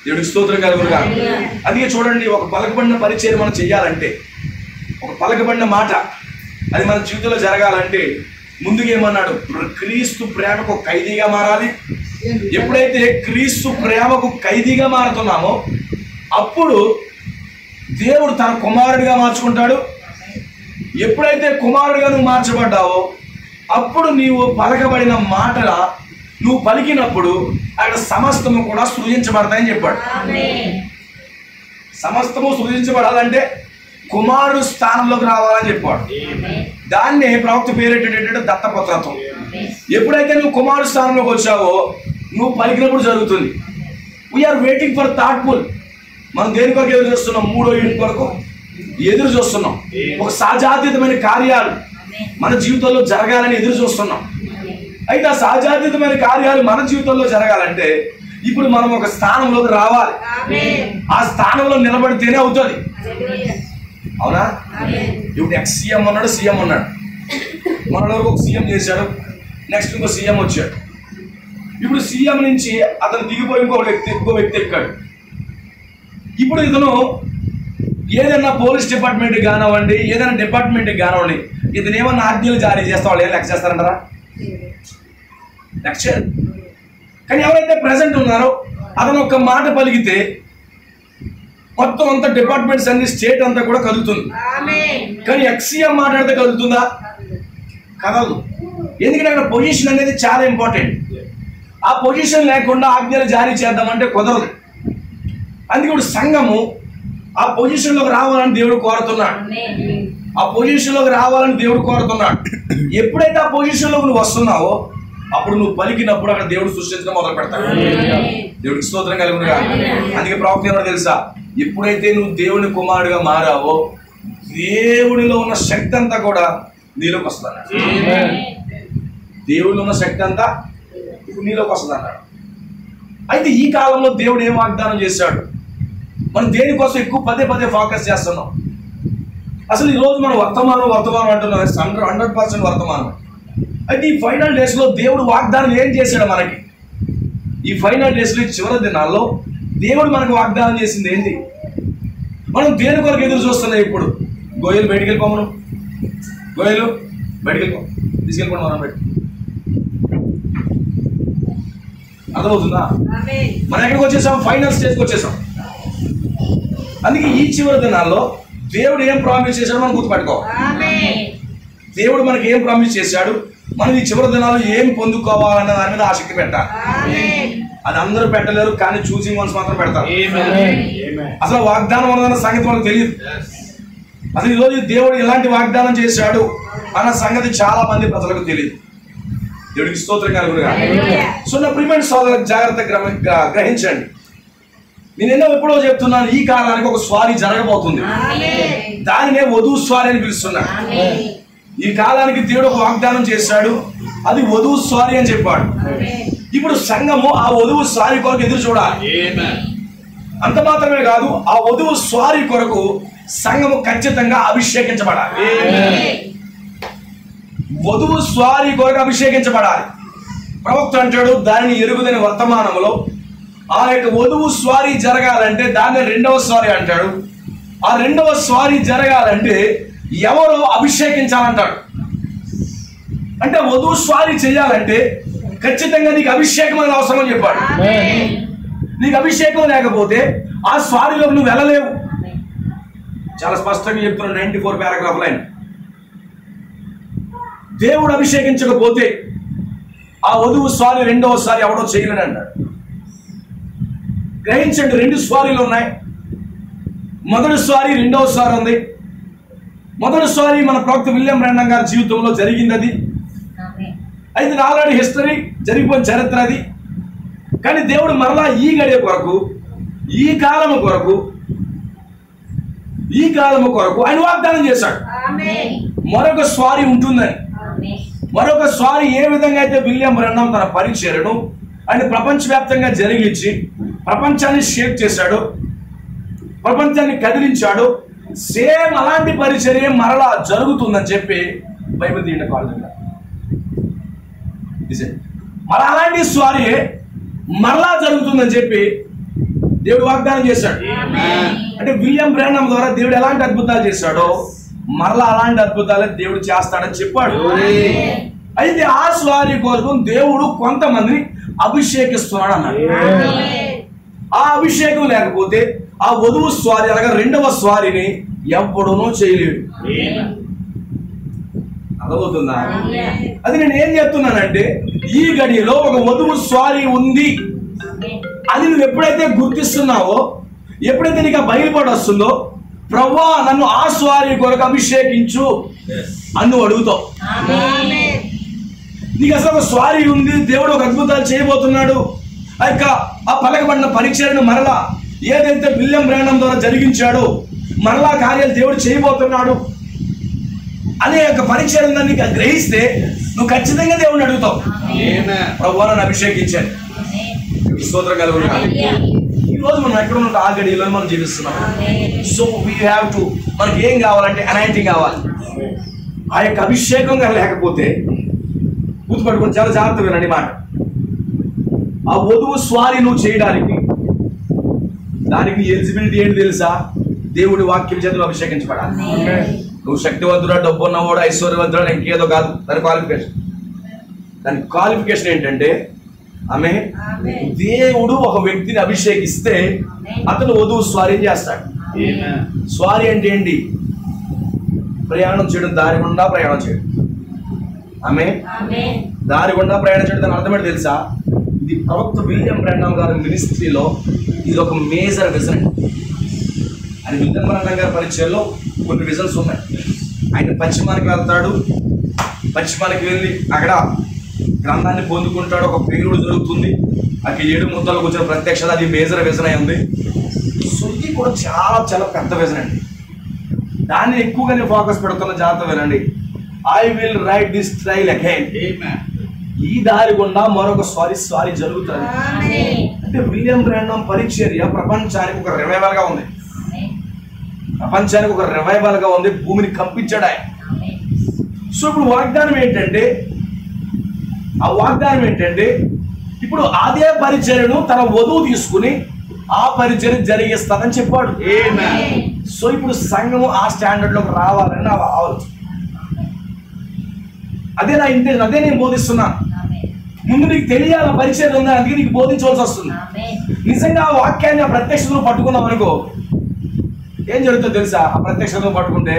దేవుడికి స్తోత్రం కలుగునుగా. అందుకే చూడండి, ఒక పలకబడిన పరిచర్య మనం చెయ్యాలంటే, ఒక పలకబడిన మాట అది మన జీవితంలో జరగాలంటే ముందుగా ఏమన్నాడు? క్రీస్తు ప్రేమకు ఖైదీగా మారాలి. ఎప్పుడైతే క్రీస్తు ప్రేమకు ఖైదీగా మారుతున్నామో అప్పుడు దేవుడు తన కుమారుడిగా మార్చుకుంటాడు. ఎప్పుడైతే కుమారుడిగా నువ్వు మార్చబడ్డావో అప్పుడు నీవు పలకబడిన మాటల నువ్వు పలికినప్పుడు అక్కడ సమస్తము కూడా సృజించబడతాయని చెప్పాడు. సమస్తము సృజించబడాలంటే కుమారుడు స్థానంలోకి రావాలని చెప్పాడు. దాన్నే ప్రవక్త పేరేటేటంటే దత్తపుత్రత్వం. ఎప్పుడైతే నువ్వు కుమారుడు స్థానంలోకి వచ్చావో నువ్వు పలికినప్పుడు జరుగుతుంది. We are waiting for thoughtful. మనం దేని కొరకు ఎదురు చూస్తున్నాం? 3వ యూనిట్ కొరకు ఎదురు చూస్తున్నాం. ఒక సహజాతీతమైన కార్యాలు మన జీవితంలో జరగాలని ఎదురు చూస్తున్నాం. అయితే ఆ సహజాతీతమైన కార్యాలు మన జీవితంలో జరగాలంటే ఇప్పుడు మనం ఒక స్థానంలోకి రావాలి. ఆ స్థానంలో నిలబడితేనే అవుతుంది. అవునా? ఇప్పుడు ఎక్స్-సీఎం ఉన్నాడు, సీఎం ఉన్నాడు. మన వరకు ఒక సీఎం చేశాడు, నెక్స్ట్ ఇంకో సీఎం వచ్చాడు. ఇప్పుడు సీఎం నుంచి అతను దిగిపోయి ఇంకో వ్యక్తి ఎక్కాడు. ఇప్పుడు ఇతను ఏదైనా పోలీస్ డిపార్ట్మెంట్కి కానివ్వండి, ఏదైనా డిపార్ట్మెంట్కి కానివ్వండి, ఇతను ఏమన్నా ఆజ్ఞలు జారీ చేస్తా వాళ్ళు ఏం లెక్క చేస్తారంటారా? లెక్క చేయరు. కానీ ఎవరైతే ప్రెసెంట్ ఉన్నారో అతను ఒక్క మాట పలికితే మొత్తం అంతా డిపార్ట్మెంట్స్ అన్ని స్టేట్ అంతా కూడా కదులుతుంది. కానీ ఎక్స్-సీఎం మాట్లాడితే కదులుతుందా? కదలదు. ఎందుకంటే అక్కడ పొజిషన్ అనేది చాలా ఇంపార్టెంట్. ఆ పొజిషన్ లేకుండా ఆజ్ఞలు జారీ చేద్దామంటే కుదరదు. అందుకే ఇప్పుడు సంఘము ఆ పొజిషన్లోకి రావాలని దేవుడు కోరుతున్నాడు. ఆ పొజిషన్లోకి రావాలని దేవుడు కోరుతున్నాడు. ఎప్పుడైతే ఆ పొజిషన్లోకి నువ్వు వస్తున్నావో అప్పుడు నువ్వు పలికినప్పుడు అక్కడ దేవుడు సృష్టించడం మొదలు పెడతాడు. దేవుడికి స్తోత్రం కలుగునుగా. అందుకే ప్రవక్త ఏమో తెలుసా? ఎప్పుడైతే నువ్వు దేవుని కుమారుడిగా మారావో దేవుడిలో ఉన్న శక్తి అంతా కూడా నీలోకి వస్తుంది. దేవుడిలో ఉన్న శక్తి అంతా ఇప్పుడు నీలోకి వస్తుంది అన్నాడు. అయితే ఈ కాలంలో దేవుడు ఏం వాగ్దానం చేశాడు? మనం దేనికోసం ఎక్కువ పదే ఫోకస్ చేస్తున్నాం? అసలు ఈరోజు మనం వర్తమానం అంటున్నాం, 100% వర్తమానం. అయితే ఈ ఫైనల్ డేస్లో దేవుడు వాగ్దానం ఏం చేశాడు మనకి? ఈ ఫైనల్ డేస్లో, ఈ చివరి దినాల్లో దేవుడు మనకు వాగ్దానం చేసింది ఏంటి? మనం దేని కొరకు ఎదురు చూస్తున్నాం? ఇప్పుడు గోయలు బయటికి వెళ్ళిపోమను, గోయలు బయటికి వెళ్ళిపో, తీసుకెళ్ళిపోండి మనం బయట. అర్థమవుతుందా? మనం ఎక్కడికి వచ్చేసాం? ఫైనల్ స్టేజ్కి వచ్చేసాం. అందుకే ఈ చివరి దినాల్లో దేవుడు ఏం ప్రామిస్ చేశాడు మనం గుర్తుపెట్టుకోవాలి. దేవుడు మనకి ఏం ప్రామిస్ చేశాడు, మనం ఈ చివరి దినాల్లో ఏం పొందుకోవాలన్న దాని మీద ఆసక్తి పెట్టాలి. అది అందరూ పెట్టలేరు, కానీ చూసింగ్ వన్స్ మాత్రం పెడతారు. అసలు వాగ్దానం అన్న సంగతి మనకు తెలియదు. అసలు ఈరోజు దేవుడు ఎలాంటి వాగ్దానం చేశాడు అన్న సంగతి చాలా మంది ప్రజలకు తెలియదు. దేవుడికి స్తోత్రం కలుగునుగా. సో నా ప్రియమైన సోదరులకు జాగ్రత్తగా గ్రహించండి. నేను ఎప్పుడో చెప్తున్నాను, ఈ కాలానికి ఒక స్వారీ జరగబోతుంది. దానినే వధువు స్వారీ అని పిలుస్తున్నాడు. ఈ కాలానికి దేవుడు ఒక వాగ్దానం చేశాడు, అది వధువు స్వారీ అని చెప్పాడు. ఇప్పుడు సంఘము ఆ వధువు స్వారీ కొరకు ఎదురు చూడాలి. అంత మాత్రమే కాదు, ఆ వధువు స్వారీ కొరకు సంఘము ఖచ్చితంగా అభిషేకించబడాలి. వధువు స్వారీ కొరకు అభిషేకించబడాలి. ప్రవక్త అంటాడు, దానిని ఎరుగుదని వర్తమానంలో ఆ యొక్క వధువు స్వారీ జరగాలంటే దాన్ని 2వ స్వారీ అంటాడు. ఆ 2వ స్వారీ జరగాలంటే ఎవరో అభిషేకించాలంటాడు. అంటే వధువు స్వారీ చేయాలంటే ఖచ్చితంగా నీకు అభిషేకం అనేది అవసరం అని చెప్పాడు. నీకు అభిషేకం లేకపోతే ఆ స్వారీలోకి నువ్వు వెళ్ళలేవు. చాలా స్పష్టంగా చెప్తున్నాను 94 పారాగ్రాఫ్ లైన్. దేవుడు అభిషేకించకపోతే ఆ వధువు స్వారీ రెండవసారి ఎవడో చేయలేడు అంటాడు. గ్రహించండి, 2 స్వారీలు ఉన్నాయి. మొదటి స్వారీ, రెండవ స్వారీ ఉంది. మొదటి స్వారీ మన ప్రవక్త విలియం బ్రాండన్ గారి జీవితంలో జరిగింది. అది అయితే ఆల్రెడీ హిస్టరీ, జరిగిపోయిన చరిత్ర అది. కానీ దేవుడు మరలా ఈ గడియ కొరకు, ఈ కాలము కొరకు ఆయన వాగ్దానం చేశాడు. మరొక స్వారీ ఉంటుందని. మరొక స్వారీ ఏ విధంగా అయితే విలియం బ్రాండన్ తన పరిచర్యను ఆయన ప్రపంచవ్యాప్తంగా జరిగించి ప్రపంచాన్ని షేక్ చేశాడు, ప్రపంచాన్ని కదిలించాడు, సేమ్ అలాంటి పరిచర్య మరలా జరుగుతుందని చెప్పి బైబిల్ తీయండి కాలేజ్. మరి అలాంటి స్వారీ మరలా జరుగుతుందని చెప్పి దేవుడు వాగ్దానం చేశాడు. అంటే విలియం బ్రాండన్ ద్వారా దేవుడు ఎలాంటి అద్భుతాలు చేశాడో మరలా అలాంటి అద్భుతాలే దేవుడు చేస్తాడని చెప్పాడు. అయితే ఆ స్వారీ కోసం దేవుడు కొంతమందిని అభిషేకిస్తున్నాడు అన్నాడు. ఆ అభిషేకం లేకపోతే ఆ వధువు స్వారీ అనగా రెండవ స్వారీని ఎప్పుడూ చేయలేడు. అర్థమవుతుందా? అది నేను ఏం చెప్తున్నానంటే, ఈ గడిలో ఒక వధువు స్వారీ ఉంది అని నువ్వు ఎప్పుడైతే గుర్తిస్తున్నావో, ఎప్పుడైతే నీకు బయలుపడి వస్తుందో, ప్రభువా నన్ను ఆ స్వారీ కొరకు అభిషేకించు అని నువ్వు అడుగుతావు. నీకు అసలు ఒక స్వారీ ఉంది, దేవుడు ఒక అద్భుతాలు చేయబోతున్నాడు, ఆ పలకబడిన పరిచర్యను మరలా ఏదైతే విలియం బ్రాండన్ ద్వారా జరిగించాడో మరలా కార్యాలు దేవుడు చేయబోతున్నాడు అనే యొక్క పరిచయం ఉందని నీకు గ్రహిస్తే నువ్వు ఖచ్చితంగా దేవుడిని అడుగుతావు, ప్రభువా నన్ను అభిషేకించాను. స్తోత్రం కలుగును. ఈ రోజు మనం ఎక్కడ ఉన్న ఆ గడిలో మనం జీవిస్తున్నాం. సో వీ హ్యావ్ టు, మనకి ఏం కావాలంటే అనాయింటింగ్ కావాలి. ఆ యొక్క అభిషేకం లేకపోతే గుర్తుపట్టుకుని చాలా జాగ్రత్త వినండి మాట. ఆ వధువు స్వారీ నువ్వు చేయడానికి దానికి ఎలిజిబిలిటీ ఏంటి తెలుసా? దేవుడి వాక్యం చేతులు అభిషేకించబడాలి. నువ్వు శక్తివంతుడా, డబ్బు ఉన్నవాడు, ఐశ్వర్యవంతుడా, ఇంకేదో కాదు. దాని క్వాలిఫికేషన్ ఏంటంటే ఆమె దేవుడు ఒక వ్యక్తిని అభిషేకిస్తే అతను వధువు స్వారీ చేస్తాడు. స్వారీ అంటే ఏంటి? ప్రయాణం చేయడం, దారి గుండా ప్రయాణం చేయడం. ఆమె దారి గుండా ప్రయాణం చేయడం దాని అర్థం ఏంటి తెలుసా? ఇది ప్రవక్త విలియం బ్రాండన్ గారి మినిస్ట్రీలో ఇది ఒక మేజర్ విజన్. ఆయన విలియం బ్రాండన్ గారి పరిచయంలో కొన్ని విజన్స్ ఉన్నాయి. ఆయన పశ్చిమానికి వెళ్తాడు, పశ్చిమానికి వెళ్ళి అక్కడ గ్రంథాన్ని పొందుకుంటాడు. ఒక పేరుడు జరుగుతుంది, అక్కడ 7 ముద్దలకు వచ్చిన ప్రత్యక్షత, అది మేజర్ విజన్ అయి ఉంది. సో ఇది కూడా చాలా చాలా పెద్ద విజన్ అండి. దాన్ని ఎక్కువగానే ఫోకస్ పెడుతున్న. జాగ్రత్త వినండి. I will write this trail again. ఈ దారి గుండా మరొక స్వారీ జరుగుతుంది. అంటే విలియం బ్రాండన్ పరిచర్య ప్రపంచానికి ఒక రివైవల్ గా ఉంది. ప్రపంచానికి ఒక రివైవల్ గా ఉంది. భూమిని కంపించాడు ఆయన. సో ఇప్పుడు వాగ్దానం ఏంటంటే, ఇప్పుడు అదే పరిచర్యను తన వధువు తీసుకుని ఆ పరిచర్య జరిగిస్తానని చెప్పాడు. సో ఇప్పుడు సంఘము ఆ స్టాండర్డ్ లోకి రావాలని నా ఆలోచన. అదే నా ఇంటెన్షన్, అదే నేను బోధిస్తున్నా. ముందు నీకు తెలియాల పరిచయం ఉందా, అందుకే నీకు బోధించవలసి వస్తుంది. నిజంగా ఆ వాక్యాన్ని, ఆ ప్రత్యక్షతను పట్టుకున్నాం అనుకో, ఏం జరుగుతుందో తెలుసా? ఆ ప్రత్యక్షతను పట్టుకుంటే,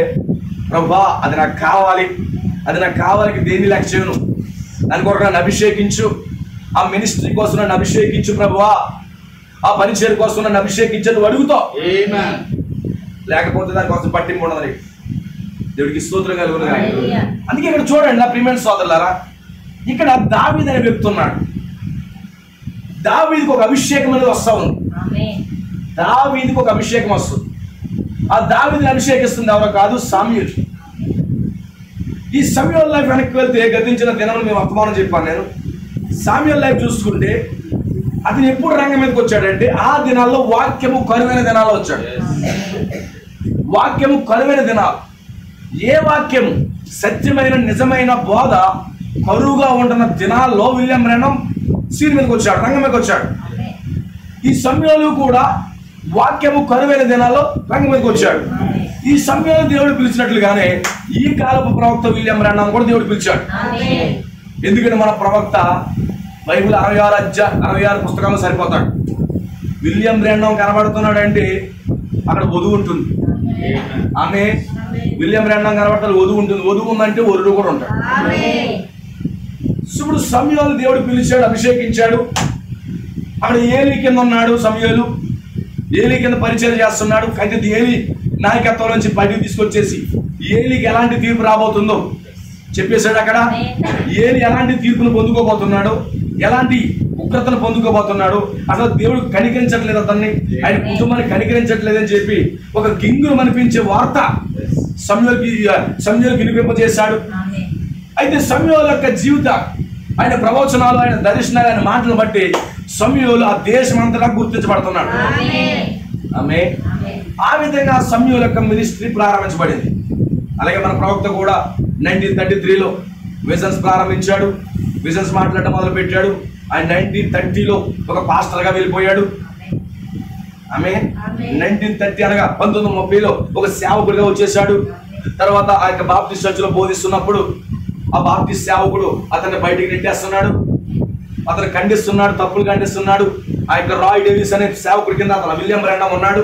ప్రభువా అది నాకు కావాలి, దేన్ని లేక చేయను, దాని కొరకు నన్ను అభిషేకించు, ఆ మినిస్ట్రీ కోసం నన్ను అభిషేకించు ప్రభువా, ఆ పరిచయం కోసం నన్ను అభిషేకించు నువ్వు అడుగుతావు. లేకపోతే దానికోసం పట్టింపు ఉండదు. దేవుడికి స్తోత్రం కలుగును. అందుకే ఇక్కడ చూడండి నా ప్రియమైన సోదరులారా, ఇక్కడ దావీదు అనే వ్యక్తి ఉన్నాడు. దావీదుకు ఒక అభిషేకం అనేది వస్తా ఉంది. దావీదుకు ఒక అభిషేకం వస్తుంది. ఆ దావీదుని అభిషేకిస్తుంది ఎవరో కాదు, సామ్యూల్. ఈ సామ్యూల్ లైఫ్ వెనక్కి వెళ్తే గతించిన దినం మేము వర్తమానం చెప్పాను నేను. సామ్యూల్ లైఫ్ చూసుకుంటే అతను ఎప్పుడు రంగం మీదకి వచ్చాడంటే ఆ దినాల్లో వాక్యము కరువైన దినాల్లో వచ్చాడు. వాక్యము కరువైన దినాలు. ఏ వాక్యము సత్యమైన నిజమైన బోధ కరువుగా ఉంటున్న దినాల్లో విలియం బ్రాండన్ సీన్ మీదకి వచ్చాడు, రంగం మీదకి వచ్చాడు. ఈ సమయంలో కూడా వాక్యము కరువైన దినాల్లో రంగం మీదకి వచ్చాడు. ఈ సమయంలో దేవుడు పిలిచినట్లుగానే ఈ కాలపు ప్రవక్త విలియం బ్రాండన్ కూడా దేవుడు పిలిచాడు. ఎందుకంటే మన ప్రవక్త బైబిల్ 66 పుస్తకాలు సరిపోతాడు. విలియం బ్రాండం కనబడుతున్నాడు అంటే అక్కడ వధువు ఉంటుంది. ఆమె విలియం బ్రాండం కనబడతాడు, వధువు ఉంటుంది. వధువు ఉందంటే వరుడు కూడా ఉంటాడు. ఇప్పుడు సమూయేలు దేవుడు పిలిచాడు, అభిషేకించాడు. అక్కడ ఏలీ కింద ఉన్నాడు. సమూయేలు ఏలీ కింద పరిచయం చేస్తున్నాడు. అయితే ఏలీ నాయకత్వం నుంచి బయటకు తీసుకొచ్చేసి ఏలీకి ఎలాంటి తీర్పు రాబోతుందో చెప్పేశాడు. అక్కడ ఏలీ ఎలాంటి తీర్పును పొందుకోబోతున్నాడు, ఎలాంటి ఉగ్రతను పొందుకోబోతున్నాడు, అసలు దేవుడు కనికరించట్లేదు, అతన్ని ఆయన కుటుంబాన్ని కనికరించట్లేదని చెప్పి ఒక గింగురు అనిపించే వార్త సమూయేలుకి వినిపింపజేశాడు. అయితే సమూయేలు యొక్క జీవిత, ఆయన ప్రవచనాలు, ఆయన దర్శనాలు, ఆయన మాటలు బట్టి సమూయేలు ఆ దేశం అంతటా గుర్తించబడుతున్నాడు. ఆమె ఆ విధంగా సమూయేలు యొక్క మినిస్ట్రీ ప్రారంభించబడింది. అలాగే మన ప్రవక్త కూడా 1933లో విజన్స్ ప్రారంభించాడు. విజన్స్ మాట్లాడటం మొదలు పెట్టాడు. ఆయన 1930లో ఒక పాస్టర్గా వెళ్ళిపోయాడు. ఆమె 1930 అనగా 1930లో ఒక సేవకుడిగా వచ్చేసాడు. తర్వాత ఆ యొక్క బాప్టిస్ట్ చర్చిలో బోధిస్తున్నప్పుడు ఆ బాప్టిస్ట్ సేవకుడు అతన్ని బయటికి నెట్టేస్తున్నాడు, అతను ఖండిస్తున్నాడు, తప్పులు ఖండిస్తున్నాడు. ఆ యొక్క రాయ్ డేవిస్ అనే సేవకుడి కింద అతను విలియం బ్రాండం ఉన్నాడు.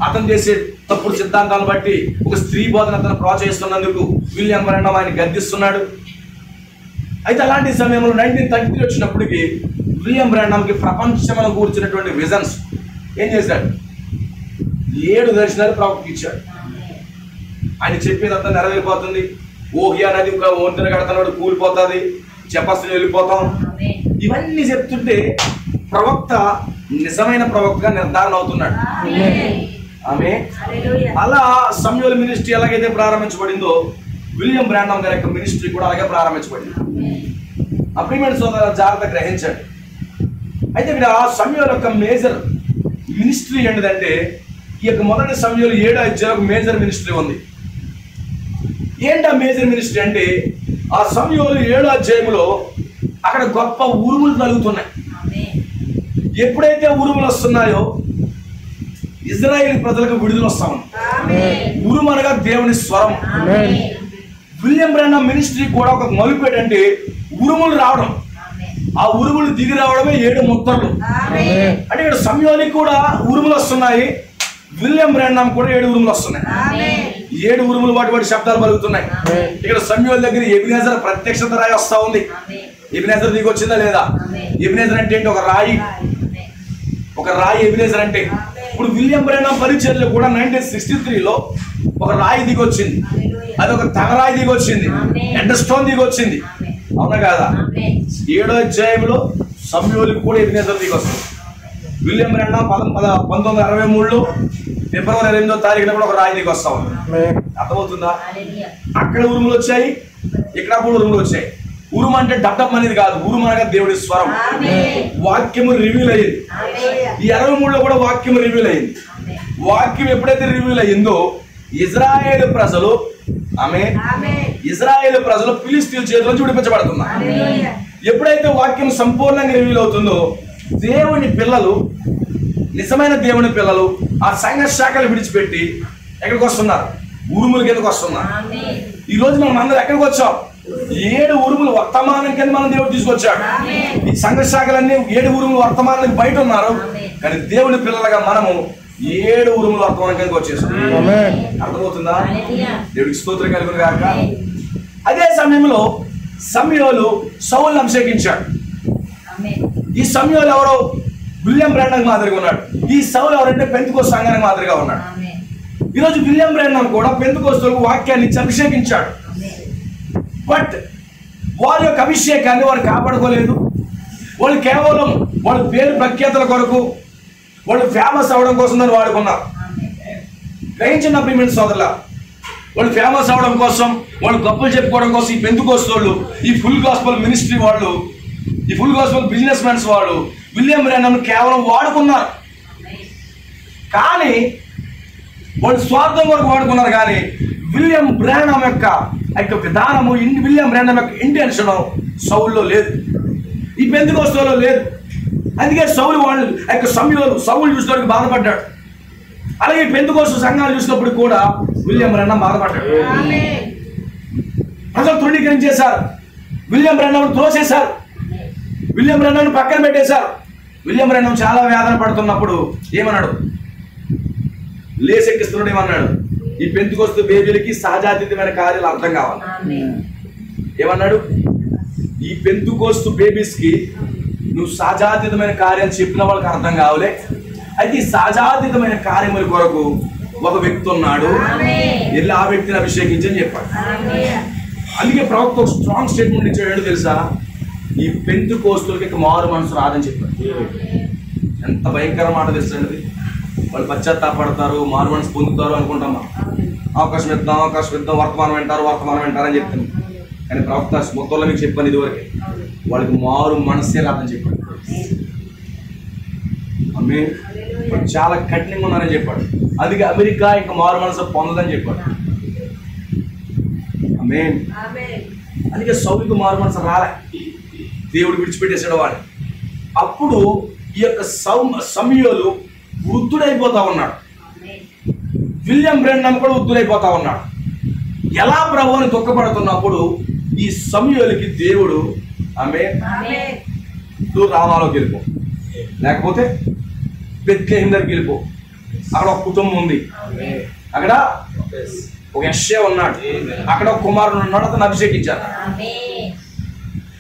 అతను చేసే తప్పుడు సిద్ధాంతాలను బట్టి ఒక స్త్రీ బోధన అతను ప్రోత్సహిస్తున్నందుకు విలియం బ్రాండం ఆయన గద్దిస్తున్నాడు. అయితే అలాంటి సమయంలో 1930 వచ్చినప్పటికీ విలియం బ్రాండంకి ప్రపంచంలో కూర్చున్నటువంటి విజన్స్ ఏం చేశాడు? 7 దర్శనాలు ప్రవక్తకి ఇచ్చాడు. ఆయన చెప్పేదంతా నెరవేరిపోతుంది. ఓహియా నది వంతెన కడతాడు, కూలిపోతుంది, చెప్పస్తుని వెళ్ళిపోతాం, ఇవన్నీ చెప్తుంటే ప్రవక్త నిజమైన ప్రవక్తగా నిర్ధారణ అవుతున్నాడు. ఆమె అలా సమూయేలు మినిస్ట్రీ ఎలాగైతే ప్రారంభించబడిందో విలియం బ్రాండం గారి యొక్క మినిస్ట్రీ కూడా అలాగే ప్రారంభించబడింది. ఆ ప్రియమైన సోదరుల జాగ్రత్త గ్రహించండి. అయితే ఇక్కడ సమూయేలు యొక్క మేజర్ మినిస్ట్రీ ఏంటిదంటే, ఈ యొక్క మొదటి సమూయేలు 7వ అధ్యాయం మేజర్ మినిస్ట్రీ ఉంది. ఏంటి ఆ మేజర్ మినిస్ట్రీ అంటే, ఆ సమూయేలు 7వ అధ్యాయంలో అక్కడ గొప్ప ఉరుములు కలుగుతున్నాయి. ఎప్పుడైతే ఉరుములు వస్తున్నాయో ఇజ్రాయేల్ ప్రజలకు విడుదల వస్తా ఉంది. ఉరుము అనగా దేవుని స్వరం. విలియం బ్రాండం మినిస్ట్రీ కూడా ఒక మలుపు ఏంటంటే ఉరుములు రావడం, ఆ ఉరుములు దిగి రావడమే 7 ముత్తర్లు. అంటే ఇక్కడ సమూయేలుకి కూడా ఉరుములు వస్తున్నాయి, విలియం బ్రాండం కూడా 7 ఉరుములు వస్తున్నాయి. 7 ఉరుములు వాటి శబ్దాలు పలుకుతున్నాయి. ఇక్కడ సమూయేలు దగ్గర ఎబినేజర్ ప్రత్యక్షత రాయి వస్తా ఉంది. ఎబినేజర్ దిగి వచ్చిందా లేదా? ఎబినేజర్ అంటే ఏంటి? ఒక రాయి ఎబినేజర్ అంటే. ఇప్పుడు విలియం బ్రాండం పరిచర్యలో కూడా 1963లో ఒక రాయి దిగి వచ్చింది. అది ఒక తగరాయి దిగి వచ్చింది, ఎండ స్టోన్ దిగి వచ్చింది. అవునా కాదా? 7వ అధ్యాయంలో సమూయేలుకి కూడా ఎబినేజర్ దిగి వస్తుంది. విలియం బ్రాండం 1963లో ఫిబ్రవరి 8వ తారీఖున కూడా ఒక రాయి దిగి వస్తా ఉంది. అర్థమవుతుందా? అక్కడ ఉరుములు వచ్చాయి, ఇక్కడ కూడా ఉరుములు వచ్చాయి. ఉరుము అంటే డబ్డబ్ అనేది కాదు, ఉరుము అనగా దేవుడి స్వరం. వాక్యము రివీల్ అయ్యింది. ఈ 63లో కూడా వాక్యము రివీల్ అయ్యింది. వాక్యం ఎప్పుడైతే రివీల్ అయ్యిందో ఇజ్రాయేలు ప్రజలు ఫిలిష్తీయుల చేతిలో నుంచి విడిపించబడుతున్నారు. ఎప్పుడైతే వాక్యం సంపూర్ణంగా రివీల్ అవుతుందో దేవుని పిల్లలు, నిజమైన దేవుని పిల్లలు ఆ సంఘ శాఖలు విడిచిపెట్టి ఎక్కడికి వస్తున్నారు? ఉరుముల కిందకు వస్తున్నారు. ఈ రోజు మనం అందరూ ఎక్కడికి వచ్చాం? 7 ఉరుములు వర్తమానం కింద మనం దేవుడు తీసుకొచ్చాడు. ఈ సంఘ శాఖలన్నీ 7 ఉరుములు వర్తమానానికి బయట ఉన్నారు, కానీ దేవుని పిల్లలుగా మనము 7 ఉరుములు వర్తమానం కిందకి వచ్చేసాం. అర్థమవుతుందా? దేవుడికి స్తోత్రం కలుగును గాక. అదే సమయంలో సమూయేలు సౌలును అభిషేకించాడు. ఈ సమూయేలు ఎవరో విలియం బ్రాండం మాదిరిగా ఉన్నాడు. ఈ సౌలు ఎవరంటే పెంతెకోస్తు సంఘానికి మాదిరిగా ఉన్నాడు. ఈరోజు విలియం బ్రాండం కూడా పెంతెకోస్తులకు వాక్యాన్ని ఇచ్చి అభిషేకించాడు. బట్ వారి యొక్క అభిషేకాన్ని వారు కాపాడుకోలేదు. వాళ్ళు కేవలం వాళ్ళ పేరు ప్రఖ్యాతుల కొరకు, వాళ్ళు ఫేమస్ అవడం కోసం దాన్ని వాడుకున్నారు. గ్రహించిన ప్రియమైన సోదరుల, వాళ్ళు ఫేమస్ అవడం కోసం, వాళ్ళు గొప్పలు చెప్పుకోవడం కోసం ఈ పెంతెకోస్తు వాళ్ళు, ఈ ఫుల్ గాస్పెల్ మినిస్ట్రీ వాళ్ళు, ఈ ఫుల్ గాస్పెల్ బిజినెస్ మ్యాన్స్ వాళ్ళు విలియం బ్రాండంను కేవలం వాడుకున్నారు. కానీ వాళ్ళు స్వార్థం వరకు వాడుకున్నారు. కానీ విలియం బ్రాండం యొక్క విధానము, విలియం బ్రాండం యొక్క ఇంటెన్షన్ సౌలులో లేదు, ఈ పెంతెకోస్తులో లేదు. అందుకే సౌలు వాళ్ళు సౌలు చూసినప్పుడు బాధపడ్డాడు. అలాగే పెంతెకోస్తు సంఘాలు చూసినప్పుడు కూడా విలియం బ్రాండం బాధపడ్డాడు. ప్రజలు తృణీకరించేశారు, విలియం బ్రాండం త్రోసేశారు, విలియం బ్రాండం పక్కన పెట్టేశారు. విలియం బ్రన్హం చాలా వేదన పడుతున్నప్పుడు ఏమన్నాడు? లేసెక్కిస్తున్నాడు. ఏమన్నాడు? ఈ పెంతెకొస్తు బేబీలకి సహజాతీతమైన కార్యాలు అర్థం కావాలి. ఏమన్నాడు? ఈ పెంతెకొస్తు బేబీస్కి నువ్వు సహజాతీతమైన కార్యాలు చెప్పిన వాళ్ళకి అర్థం కావాలి. అయితే ఈ సహజాతీతమైన కార్యముల కొరకు ఒక వ్యక్తి ఉన్నాడు, వెళ్ళి ఆ వ్యక్తిని అభిషేకించని చెప్పాడు. అందుకే ప్రవక్త ఒక స్ట్రాంగ్ స్టేట్మెంట్ ఇచ్చాడు. తెలుసా? ఈ పెంతెకొస్తులకి మారు మనసు రాదని చెప్పాడు. ఎంత భయంకర మాట తెలుసండి. వాళ్ళు పశ్చాత్తాపడతారు, మారు మనసు పొందుతారు అనుకుంటామా? అవకాశం ఇద్దాం వర్తమానం వింటారని చెప్తాను. కానీ ప్రవక్త మొత్తంలో మీకు చెప్పాను ఇదివరకే, వాళ్ళకి మారు మనసే రాదని చెప్పాడు. ఆమె చాలా కఠినంగా ఉన్నారని చెప్పాడు. అందుకే అమెరికా ఇంకా మారు మనసు పొందదని చెప్పాడు. ఆమె అందుకే సౌలుకు మారు మనసు రాలే, దేవుడు విడిచిపెట్టేసాడు వాడు. అప్పుడు ఈ యొక్క సమూయేలు వృద్ధుడైపోతా ఉన్నాడు. విలియం బ్రన్హం కూడా వృద్ధుడైపోతా ఉన్నాడు. ఎలా ప్రభువుని దుఃఖపడుతున్నప్పుడు ఈ సమూయేలుకి దేవుడు ఆమె నువ్వు రామాలోకి వెళ్ళిపో, లేకపోతే బెత్లెహేము దగ్గరికి వెళ్ళిపో, అక్కడ ఒక కుటుంబం ఉంది, అక్కడ ఒక యెషయా ఉన్నాడు, అక్కడ ఒక కుమారుడు ఉన్నాడు, అతను అభిషేకించారు.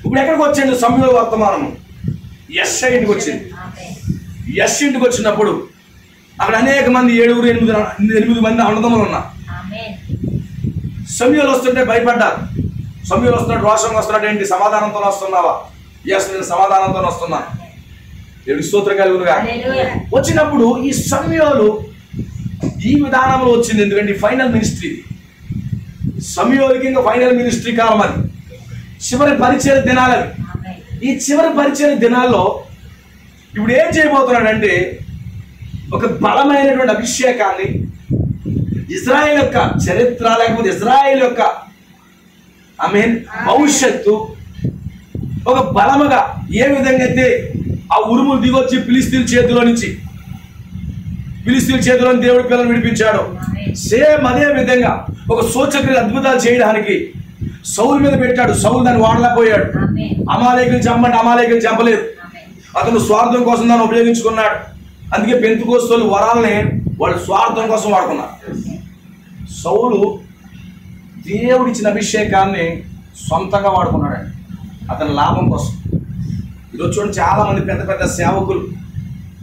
ఇప్పుడు ఎక్కడికి వచ్చింది సమూయేలు వర్తమానము? యెషయా ఇంటికి వచ్చింది. యెషయా ఇంటికి వచ్చినప్పుడు అక్కడ అనేక మంది 7-8 మంది అన్నదమ్ములు ఉన్నారు. సమూయేలు వస్తుంటే భయపడ్డారు. సమూయేలు వస్తున్నాడు, రోషంగా వస్తున్నాడు. ఏంటి సమాధానంతో వస్తున్నావా? ఎస్, నేను సమాధానంతో వస్తున్నాను. దేవుడి స్తోత్రం కలుగునుగా. వచ్చినప్పుడు ఈ సమూయేలు ఈ విధానంలో వచ్చింది. ఎందుకంటే ఫైనల్ మినిస్ట్రీ సమూయేలుకి ఇంకా ఫైనల్ మినిస్ట్రీ కాలం, అది చివరి పరిచయ దినాలు అవి. ఈ చివరి పరిచయ దినాల్లో ఇప్పుడు ఏం చేయబోతున్నాడంటే ఒక బలమైనటువంటి అభిషేకాన్ని, ఇజ్రాయేల్ యొక్క చరిత్ర లేకపోతే ఇజ్రాయేల్ యొక్క భవిష్యత్తు ఒక బలముగా ఏ విధంగా అయితే ఆ ఉరుములు దిగొచ్చి ఫిలిష్తీయుల చేతిలో నుంచి దేవుడి పిల్లలు విడిపించాడు, సేమ్ అదే విధంగా ఒక సూచక్రియ అద్భుతాలు చేయడానికి సౌలు మీద పెట్టాడు. సౌలు దాన్ని వాడలేకపోయాడు. అమాలేకులు చంపలేదు. అతను స్వార్థం కోసం దాన్ని ఉపయోగించుకున్నాడు. అందుకే పెంతెకొస్తు వరాలని వాళ్ళు స్వార్థం కోసం వాడుకున్నారు. సౌలు దేవుడిచ్చిన అభిషేకాన్ని సొంతంగా వాడుకున్నాడండి, అతని లాభం కోసం. ఈరోజు చూడండి, చాలా మంది పెద్ద పెద్ద సేవకులు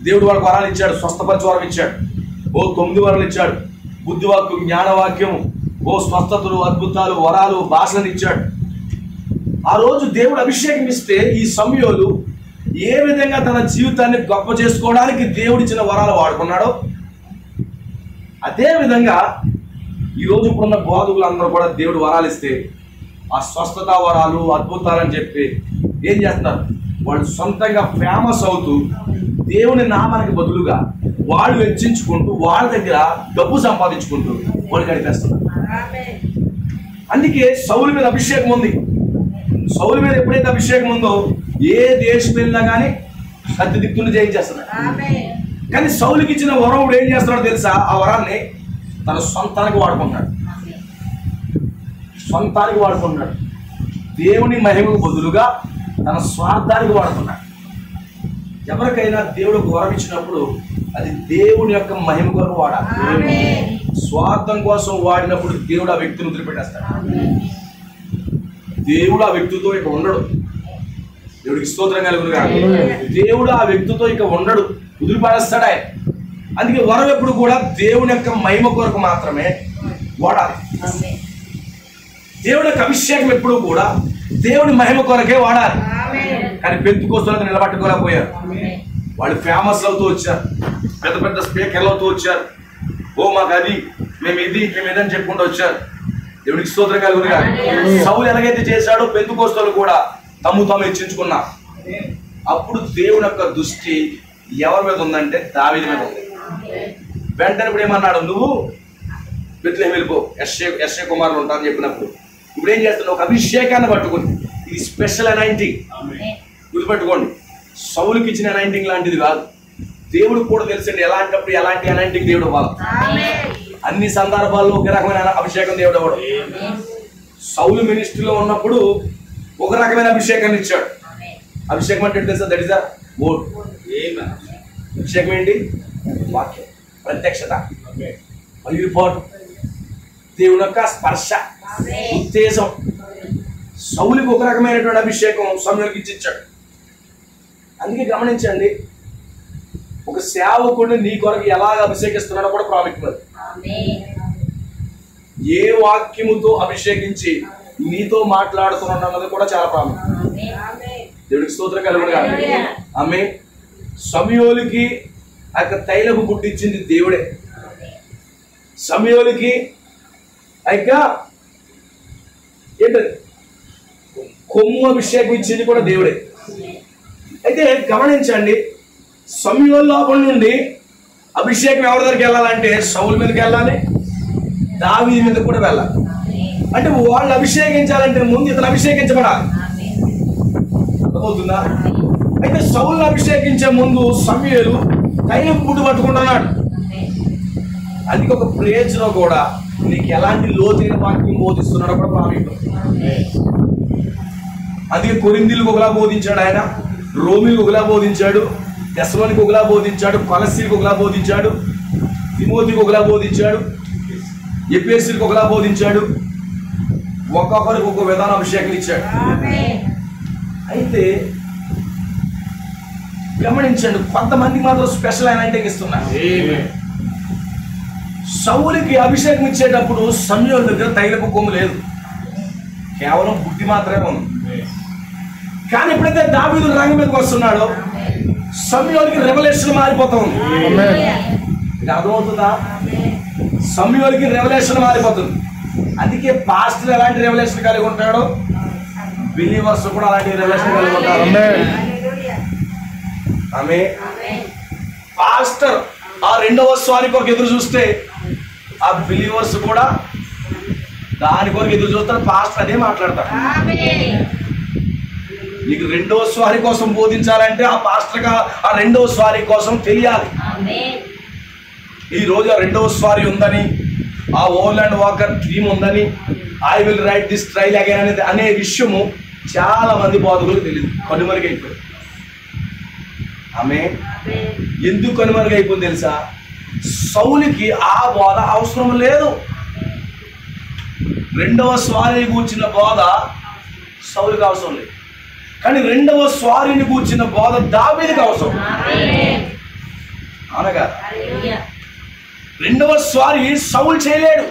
దేవుడు వాళ్ళకి వరాలు ఇచ్చాడు, స్వస్థపరిచే వరం ఇచ్చాడు, 9 వరాలు ఇచ్చాడు, బుద్ధివాక్యం, జ్ఞానవాక్యం, స్వస్థతలు, అద్భుతాలు, వరాలు, భాషలను ఇచ్చాడు. ఆ రోజు దేవుడు అభిషేకం ఇస్తే ఈ సమూయేలు ఏ విధంగా తన జీవితాన్ని గొప్ప చేసుకోవడానికి దేవుడిచ్చిన వరాలు వాడుకున్నాడో అదే విధంగా ఈరోజు ఇప్పుడున్న బోధకులందరూ కూడా దేవుడు వరాలు ఇస్తే ఆ స్వస్థత వరాలు, అద్భుతాలు అని చెప్పి ఏం చేస్తున్నారు? వాళ్ళు సొంతంగా ఫేమస్ అవుతూ దేవుని నామానికి బదులుగా వాళ్ళు వెచ్చించుకుంటూ వాళ్ళ దగ్గర డబ్బు సంపాదించుకుంటూ వాళ్ళు గడిపేస్తున్నారు. అందుకే సౌలు మీద అభిషేకం ఉంది. సౌలు మీద ఎప్పుడైతే అభిషేకం ఉందో ఏ దేశం వెళ్ళినా కానీ సత్య దిక్కులు జయించేస్తున్నారు. కానీ సౌలుకి ఇచ్చిన వరం ఏం చేస్తున్నాడో తెలుసా? ఆ వరాన్ని తన సొంతానికి వాడుకుంటాడు. దేవుని మహిమకు బదులుగా తన స్వార్థానికి వాడుకున్నాడు. ఎవరికైనా దేవుడు ఒక వరం ఇచ్చినప్పుడు అది దేవుని యొక్క మహిమ కొరకు వాడాలి. స్వార్థం కోసం వాడినప్పుడు దేవుడు ఆ వ్యక్తిని వదిలిపెట్టేస్తాడు. దేవుడు ఆ వ్యక్తితో ఇక ఉండడు. దేవుడికి స్తోత్రం కలుగునుగా. దేవుడు ఆ వ్యక్తితో ఇక ఉండడు, వదిలిపడేస్తాడు ఆయన. అందుకే వరం ఎప్పుడు కూడా దేవుని యొక్క మహిమ కొరకు మాత్రమే వాడాలి. దేవుడి యొక్క అభిషేకం ఎప్పుడు కూడా దేవుని మహిమ కొరకే వాడాలి. కానీ పెంతెకొస్తు నిలబట్టుకోలేకపోయారు. వాళ్ళు ఫేమస్ అవుతూ వచ్చారు, పెద్ద పెద్ద స్పీకర్లు అవుతూ వచ్చారు. మాకు అది, మేము ఇదని చెప్పుకుంటూ వచ్చారు. దేవుడికి స్తోత్రం కలుగునుగా. సౌలు ఎలాగైతే చేశాడో పెంతెకొస్తు కూడా తాము హెచ్చించుకున్నారు. అప్పుడు దేవుని యొక్క దృష్టి ఎవరి మీద ఉందంటే దావీదు మీద ఉంది. వెంటనే ఇప్పుడు ఏమన్నాడు? నువ్వు బెత్లెహేము వెళ్ళిపో, యెషయా కుమారులు ఉంటారని చెప్పినప్పుడు ఇప్పుడు ఏం చేస్తున్నావు? ఒక అభిషేకాన్ని పట్టుకుని, ఇది స్పెషల్ అనాయింటింగ్. గుర్తుపెట్టుకోండి, సౌలుకి ఇచ్చిన అనాయింటింగ్ లాంటిది కాదు. దేవుడు కూడా తెలుసండి ఎలాంటప్పుడు ఎలాంటి అనాయింటింగ్ దేవుడు వాళ్ళు. అన్ని సందర్భాల్లో ఒక రకమైన అభిషేకం దేవుడు అవ్వడు. సౌలు మినిస్ట్రీలో ఉన్నప్పుడు ఒక రకమైన అభిషేకాన్ని ఇచ్చాడు. అభిషేకం అంటే తెలుసా? దట్ ఇస్ మూడు. అభిషేకం ఏంటి? వాక్యం, ప్రత్యక్షత, పలిగిపోవడం, దేవుని యొక్క స్పర్శ, ఉత్తేజం. సౌలుకి ఒక రకమైనటువంటి అభిషేకం సమూయేలుకి ఇచ్చాడు. అందుకే గమనించండి, ఒక సేవకుడిని నీ కొరకు ఎలాగ అభిషేకిస్తున్నాడో కూడా ప్రాముఖ్యత. ఏ వాక్యముతో అభిషేకించి నీతో మాట్లాడుతున్నాడు అన్నది కూడా చాలా ప్రాముఖ్యం. దేవుడికి స్తోత్రం కలుగునుగాక. ఆమేన్. సమూయేలుకి ఆ యొక్క తైలపు గుడ్డిచ్చింది దేవుడే. సమూయేలుకి ఆ యొక్క ఏంటది కొమ్ము అభిషేకం ఇచ్చింది కూడా దేవుడే. అయితే గమనించండి, సమూయేలు లోపల నుండి అభిషేకం ఎవరి దగ్గరికి వెళ్ళాలంటే సౌలు మీదకి వెళ్ళాలి, దావీదు మీద కూడా వెళ్ళాలి. అంటే వాళ్ళు అభిషేకించాలంటే ముందు ఇతను అభిషేకించబడాలి. అర్థమవుతుందా? అయితే సౌలు అభిషేకించే ముందు సమూయేలు తైలపు గుడ్డు పట్టుకుంటున్నాడు. అందుకే ఒక ప్రేయర్లో కూడా నీకు ఎలాంటి లోతైన వాక్యం బోధిస్తున్నాడో కూడా ప్రాముఖ్యం. అందుకే కొరింథీయులకు ఒకలా బోధించాడు ఆయన, రోమీలకు ఒకలా బోధించాడు, తెస్సలోనికి ఒకలా బోధించాడు, కొలస్సీలకు ఒకలా బోధించాడు, తిమోతికి ఒకలా బోధించాడు, ఎఫెసీయులకు ఒకలా బోధించాడు. ఒక్కొక్కరికి ఒక్కొక్క విధాన అభిషేకం ఇచ్చాడు. అయితే గమనించండి, కొంతమందికి మాత్రం స్పెషల్ ఆయన ఇస్తున్నారు. సౌలుకి అభిషేకం ఇచ్చేటప్పుడు సమూయేలు దగ్గర తైలపు కొమ్ము లేదు, కేవలం బుద్ధి మాత్రమే ఉంది. కానీ ఎప్పుడైతే దావీదు రంగం మీదకి వస్తున్నాడో సమూయేలుకి రెవల్యూషన్ మారిపోతుంది. ఇది అర్థమవుతుందా? సమూయేలుకి రెవల్యూషన్ మారిపోతుంది. అందుకే పాస్టర్ ఎలాంటి రెవల్యూషన్ కలిగి ఉంటాడో బిలీవర్స్ కూడా అలాంటి రెవల్యూషన్ కలిగి ఉంటారు. ఆమె పాస్టర్ ఆ రెండవ స్వారీ కొరకు ఎదురు చూస్తే ఆ బిలీవర్స్ కూడా దాని కొరకు ఎదురు చూస్తారు. పాస్టర్ అదే మాట్లాడతారు. నీకు రెండవ స్వారీ కోసం బోధించాలంటే ఆ పాస్టర్ ఆ రెండవ స్వారీ కోసం తెలియాలి. ఈ రోజు ఆ రెండవ స్వారీ ఉందని, ఆ ఓవర్లాండ్ వాకర్ థీమ్ ఉందని, I will write this trail again అనేది అనే విషయము చాలా మంది బోధకులకు తెలియదు, కనుమరుగైపోయింది. ఆమె ఎందుకు కనుమరుగైపోయింది తెలుసా? సౌలుకి ఆ బోధ అవసరం లేదు. రెండవ స్వారీ కూర్చిన బోధ సౌలుకి అవసరం లేదు, కానీ రెండవ స్వారీని కూర్చిన బోధ దావీదుకి అవసరం. అనగా రెండవ స్వారీ సౌలు చేయలేడు,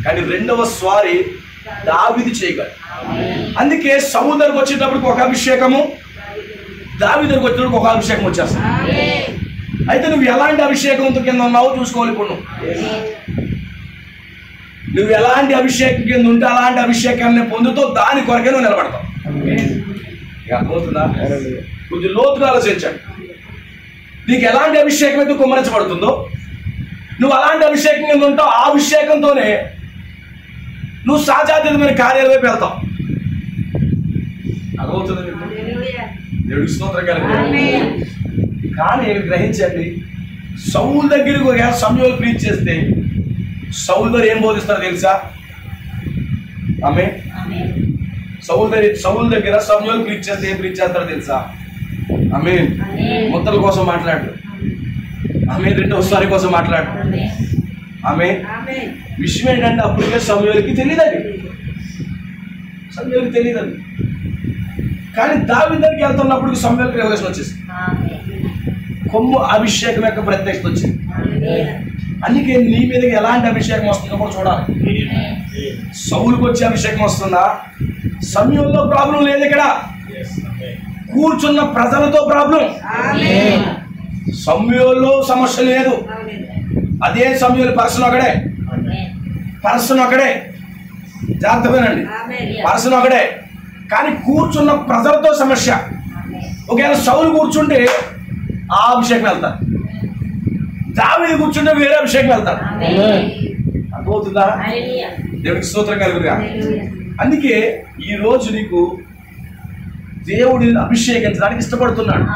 కానీ రెండవ స్వారీ దావీదు చేయగలడు. అందుకే సౌలు దగ్గరకు వచ్చేటప్పటికి ఒక అభిషేకము, దావీదు దగ్గరకు వచ్చేటప్పుడు ఒక అభిషేకం వచ్చేస్తుంది. అయితే నువ్వు ఎలాంటి అభిషేకంతో కింద ఉన్నావో చూసుకోవాలి. ఇప్పుడు నువ్వు ఎలాంటి అభిషేకం కింద ఉంటే అలాంటి అభిషేకాన్ని పొందుతూ దాని కొరకే నువ్వు నిలబడతావు. అర్థమవుతుందా? కొంచెం లోతుగా ఆలోచించండి. నీకు ఎలాంటి అభిషేకం అయితే కుమ్మరించబడుతుందో నువ్వు అలాంటి అభిషేకం కింద ఉంటావు. ఆ అభిషేకంతోనే నువ్వు సాజాతీతమైన కార్యాల వైపు వెళ్తావు. అర్థమవుతుంది? దేవుడికి స్తోత్రం కలుగుతుంది. కానీ గ్రహించండి, సౌలు దగ్గరకు సమూయేలు ప్రీచ్ చేస్తే సౌలు దగ్గర ఏం బోధిస్తారు తెలుసా? ఆమె సౌలు దగ్గర సమూయేలు ప్రీచ్ చేస్తే ఏం ప్రీచ్ చేస్తారో తెలుసా? ఆమె ముద్దల కోసం మాట్లాడు, ఆమె రెండవ స్వారీ కోసం మాట్లాడు. ఆమె విషయం ఏంటంటే అప్పటికే సమూయేలుకి తెలియదండి, సమూయేలుకి తెలియదండి. కానీ దావీదు దగ్గరికి వెళ్తున్నప్పుడు సమూయేలుకి రెవల్యూషన్ వచ్చేసి కొమ్ము అభిషేకం యొక్క ప్రత్యక్షత వచ్చింది. అందుకే నీ మీదకి ఎలాంటి అభిషేకం వస్తుందో కూడా చూడాలి. సౌలుకి వచ్చే అభిషేకం వస్తుందా? సమూయేలులో ప్రాబ్లం లేదు, ఇక్కడ కూర్చున్న ప్రజలతో ప్రాబ్లం. సమూయేలులో సమస్య లేదు. అదే సమూయేలు పర్సన్ ఒకడే, జాగ్రత్తగానండి, పర్సన్ ఒకడే, కానీ కూర్చున్న ప్రజలతో సమస్య. ఒకవేళ సౌలు కూర్చుంటే ఆ అభిషేకం వెళ్తారు, దావీదు కూర్చుంటే వేరే అభిషేకం వెళ్తారు. అర్థమవుతుందా? దేవుడికి స్తోత్రం కలుగుగా. అందుకే ఈ రోజు నీకు దేవుడిని అభిషేకించడానికి ఇష్టపడుతున్నాడు.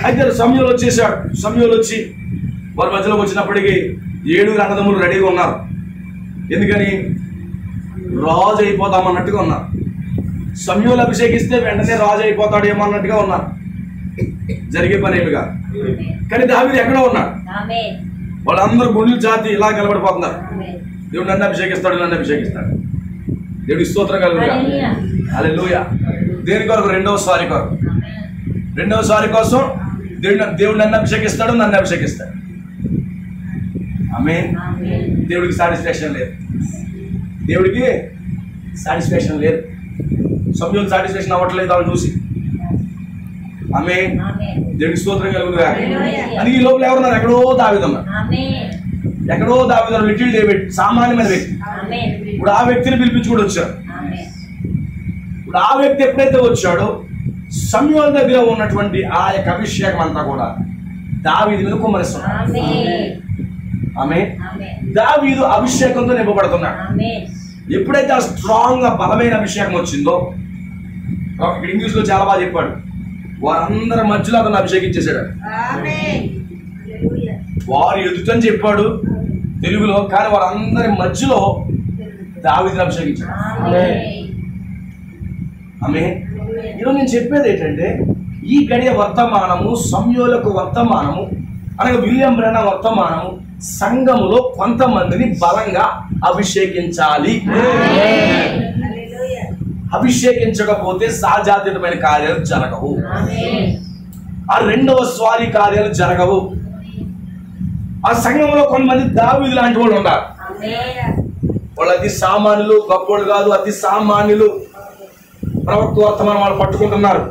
అయితే సమూయేలు వచ్చేసాడు. సమూయేలు వచ్చి వారి మధ్యలోకి వచ్చినప్పటికీ 7 అన్నదమ్ములు రెడీగా ఉన్నారు. ఎందుకని? రాజు అయిపోతామన్నట్టుగా ఉన్నారు. సమూయేలు అభిషేకిస్తే వెంటనే రాజు అయిపోతాడు ఏమన్నట్టుగా ఉన్నారు, జరిగే పని ఏమిగా. కానీ దావీదు ఎక్కడో ఉన్నాడు. వాళ్ళందరూ గుండెలు జాతి ఇలా కలబడిపోతున్నారు. దేవుడు నన్ను అభిషేకిస్తాడు, నన్ను అభిషేకిస్తాడు. దేవుడి స్తోత్రం కలుగుగా. హల్లెలూయా. దేని కొరకు? రెండవసారి కొరకు. రెండవసారి కోసం దేవుడు నన్ను అభిషేకిస్తాడు, నన్ను అభిషేకిస్తాడు. ఆమేన్. దేవుడికి సాటిస్ఫాక్షన్ లేదు, దేవుడికి సాటిస్ఫాక్షన్ లేదు. సమూయేలు సాటిస్ఫాక్షన్ అవ్వట్లేదు ఆమె చూసి. ఆమేన్. దేవుడికి స్తోత్రం కలుగుగా. అని ఈ లోపల ఎవరున్నారు? ఎక్కడో దావీదు ఉన్నారు. ఎక్కడో దావీదు, లిటిల్ డేవిడ్, సామాన్యమైన వ్యక్తి. ఇప్పుడు ఆ వ్యక్తిని పిలిపించి కూడా వచ్చారు. ఇప్పుడు ఆ వ్యక్తి ఎప్పుడైతే వచ్చాడో సమూయేలు దగ్గర ఉన్నటువంటి ఆ యొక్క అభిషేకం అంతా కూడా దావీదు మీద కుమ్మరిస్తున్నాడు. ఆమేన్. దావీదు అభిషేకంతో నింపబడుతున్నాడు. ఎప్పుడైతే ఆ స్ట్రాంగ్ గా బలమైన అభిషేకం వచ్చిందో, ఇక్కడ ఇంగ్లీష్ లో చాలా బాగా చెప్పాడు, వారందరి మధ్యలో అతను అభిషేకించేశాడు. వారు ఎదుటని చెప్పాడు తెలుగులో, కానీ వారందరి మధ్యలో దావీదుని అభిషేకించాడు. ఆమేన్. ఈరోజు నేను చెప్పేది ఏంటంటే, ఈ గడియ వర్తమానము, సమూయేలుకు వర్తమానము అనగా విలియం బ్రన్హాం వర్తమానము సంఘములో కొంతమందిని బలంగా అభిషేకించాలి. అభిషేకించకపోతే సాజాతీతమైన కార్యాలు జరగవు. ఆ రెండవ స్వారీ కార్యాలు జరగవు. ఆ సంఘంలో కొంతమంది దావీదు లాంటి వాళ్ళు ఉన్నారు. వాళ్ళు అతి సామాన్యులు, గొప్పలు కాదు, అతి సామాన్యులు. ప్రవక్త వర్తమానం వాళ్ళు పట్టుకుంటున్నారు,